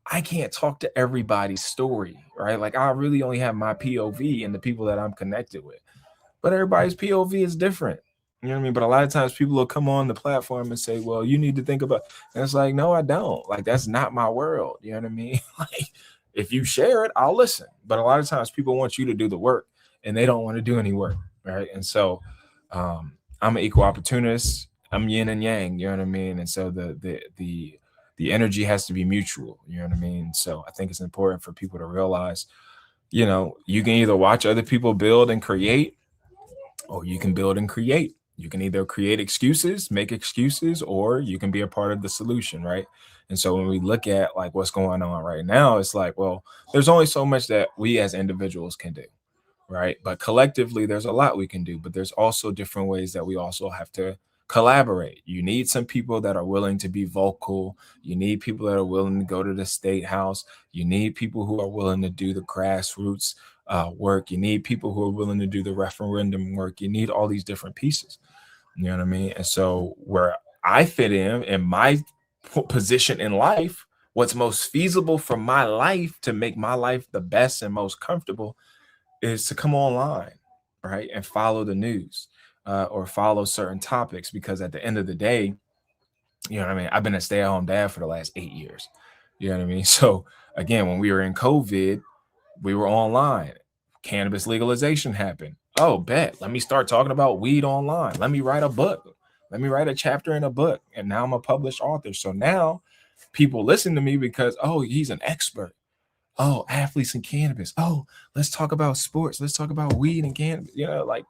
I can't talk to everybody's story, right? Like I really only have my POV and the people that I'm connected with, but everybody's POV is different. You know what I mean? But a lot of times people will come on the platform and say, well, you need to think about, and it's like, no, I don't. Like, that's not my world. You know what I mean? Like, if you share it, I'll listen. But a lot of times people want you to do the work and they don't want to do any work. Right. And so I'm an equal opportunist. I'm yin and yang, you know what I mean? And so the energy has to be mutual, you know what I mean? So I think it's important for people to realize, you know, you can either watch other people build and create, or you can build and create. You can either create excuses, make excuses, or you can be a part of the solution, right? And so when we look at like what's going on right now, it's like, well, there's only so much that we as individuals can do, right? But collectively, there's a lot we can do, but there's also different ways that we also have to collaborate. You need some people that are willing to be vocal. You need people that are willing to go to the state house. You need people who are willing to do the grassroots work. You need people who are willing to do the referendum work. You need all these different pieces. You know what I mean? And so where I fit in my position in life, what's most feasible for my life to make my life the best and most comfortable is to come online, right? And follow the news or follow certain topics, because at the end of the day, you know what I mean? I've been a stay-at-home dad for the last 8 years. You know what I mean? So again, when we were in COVID, we were online. Cannabis legalization happened. Oh, bet. Let me start talking about weed online. Let me write a book. Let me write a chapter in a book. And now I'm a published author. So now people listen to me because, oh, he's an expert. Oh, athletes and cannabis. Oh, let's talk about sports. Let's talk about weed and cannabis. You know, like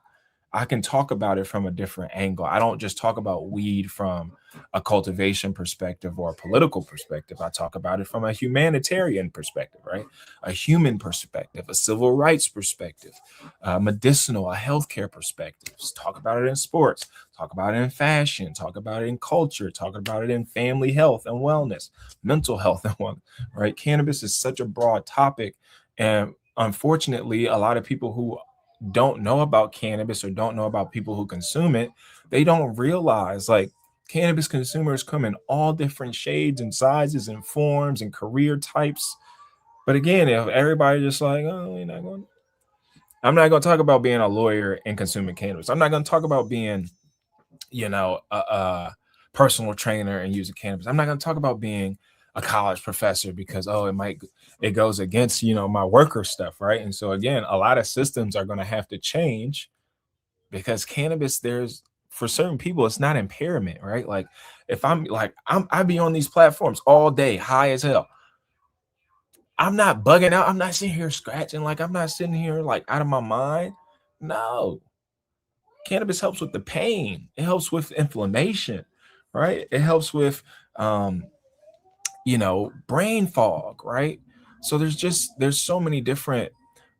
I can talk about it from a different angle. I don't just talk about weed from a cultivation perspective or a political perspective. I talk about it from a humanitarian perspective, right? A human perspective, a civil rights perspective, medicinal, a healthcare perspective. Just talk about it in sports, talk about it in fashion, talk about it in culture, talk about it in family health and wellness, mental health and wellness, right? Cannabis is such a broad topic. And unfortunately, a lot of people who don't know about cannabis or don't know about people who consume it, they don't realize like cannabis consumers come in all different shades and sizes and forms and career types. But again, if everybody just like, oh, I'm not going to talk about being a lawyer and consuming cannabis. I'm not going to talk about being, you know, a personal trainer and using cannabis. I'm not going to talk about being a college professor because, oh, it goes against, you know, my worker stuff, right? And so again, a lot of systems are going to have to change because cannabis, for certain people, it's not impairment, right? Like if I be on these platforms all day, high as hell. I'm not bugging out. I'm not sitting here scratching. Like I'm not sitting here like out of my mind. No. Cannabis helps with the pain. It helps with inflammation, right? It helps with you know, brain fog, right? So there's so many different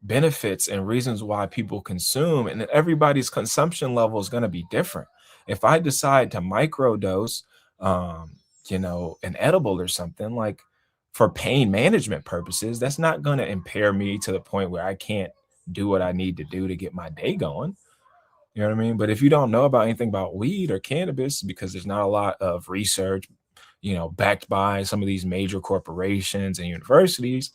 benefits and reasons why people consume, and everybody's consumption level is going to be different. If I decide to microdose, you know, an edible or something like for pain management purposes, that's not going to impair me to the point where I can't do what I need to do to get my day going. You know what I mean? But if you don't know about anything about weed or cannabis, because there's not a lot of research, you know, backed by some of these major corporations and universities,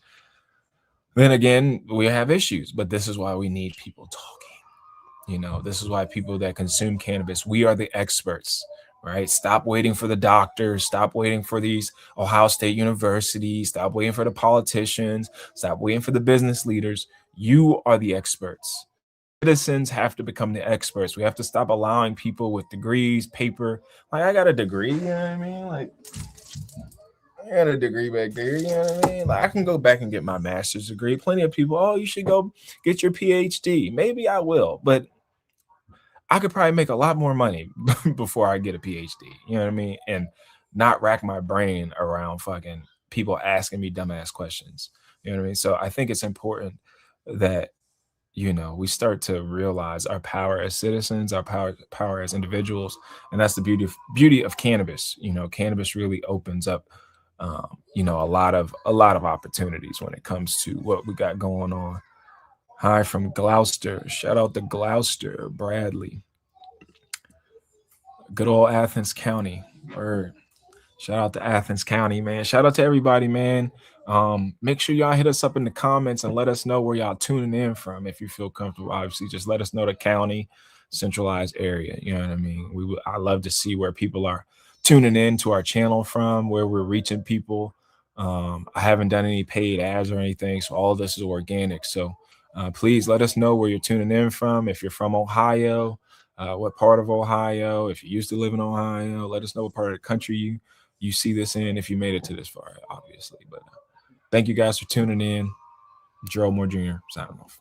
then again, we have issues. But this is why we need people talking. You know, this is why people that consume cannabis, we are the experts, right? Stop waiting for the doctors. Stop waiting for these Ohio State universities. Stop waiting for the politicians. Stop waiting for the business leaders. You are the experts. Citizens have to become the experts. We have to stop allowing people with degrees, paper. Like I got a degree, you know what I mean? Like I got a degree back there, you know what I mean? Like I can go back and get my master's degree. Plenty of people, oh, you should go get your PhD. Maybe I will, but I could probably make a lot more money before I get a PhD. You know what I mean? And not rack my brain around fucking people asking me dumbass questions. You know what I mean? So I think it's important that, you know, we start to realize our power as citizens, our power as individuals, and that's the beauty of cannabis. You know, cannabis really opens up, you know, a lot of opportunities when it comes to what we got going on. Hi from Gloucester. Shout out to Gloucester, Bradley. Good old Athens County. Word. Shout out to Athens County, man. Shout out to everybody, man. Make sure y'all hit us up in the comments and let us know where y'all tuning in from. If you feel comfortable, obviously, just let us know the county. centralized area. You know what I mean? I love to see where people are tuning in to our channel from, where we're reaching people. I haven't done any paid ads or anything, so all of this is organic. So please let us know where you're tuning in from. If you're from Ohio, what part of Ohio? If you used to live in Ohio, let us know what part of the country you see this in. If you made it to this far, obviously. But thank you guys for tuning in. Gerald Moore Jr. signing off.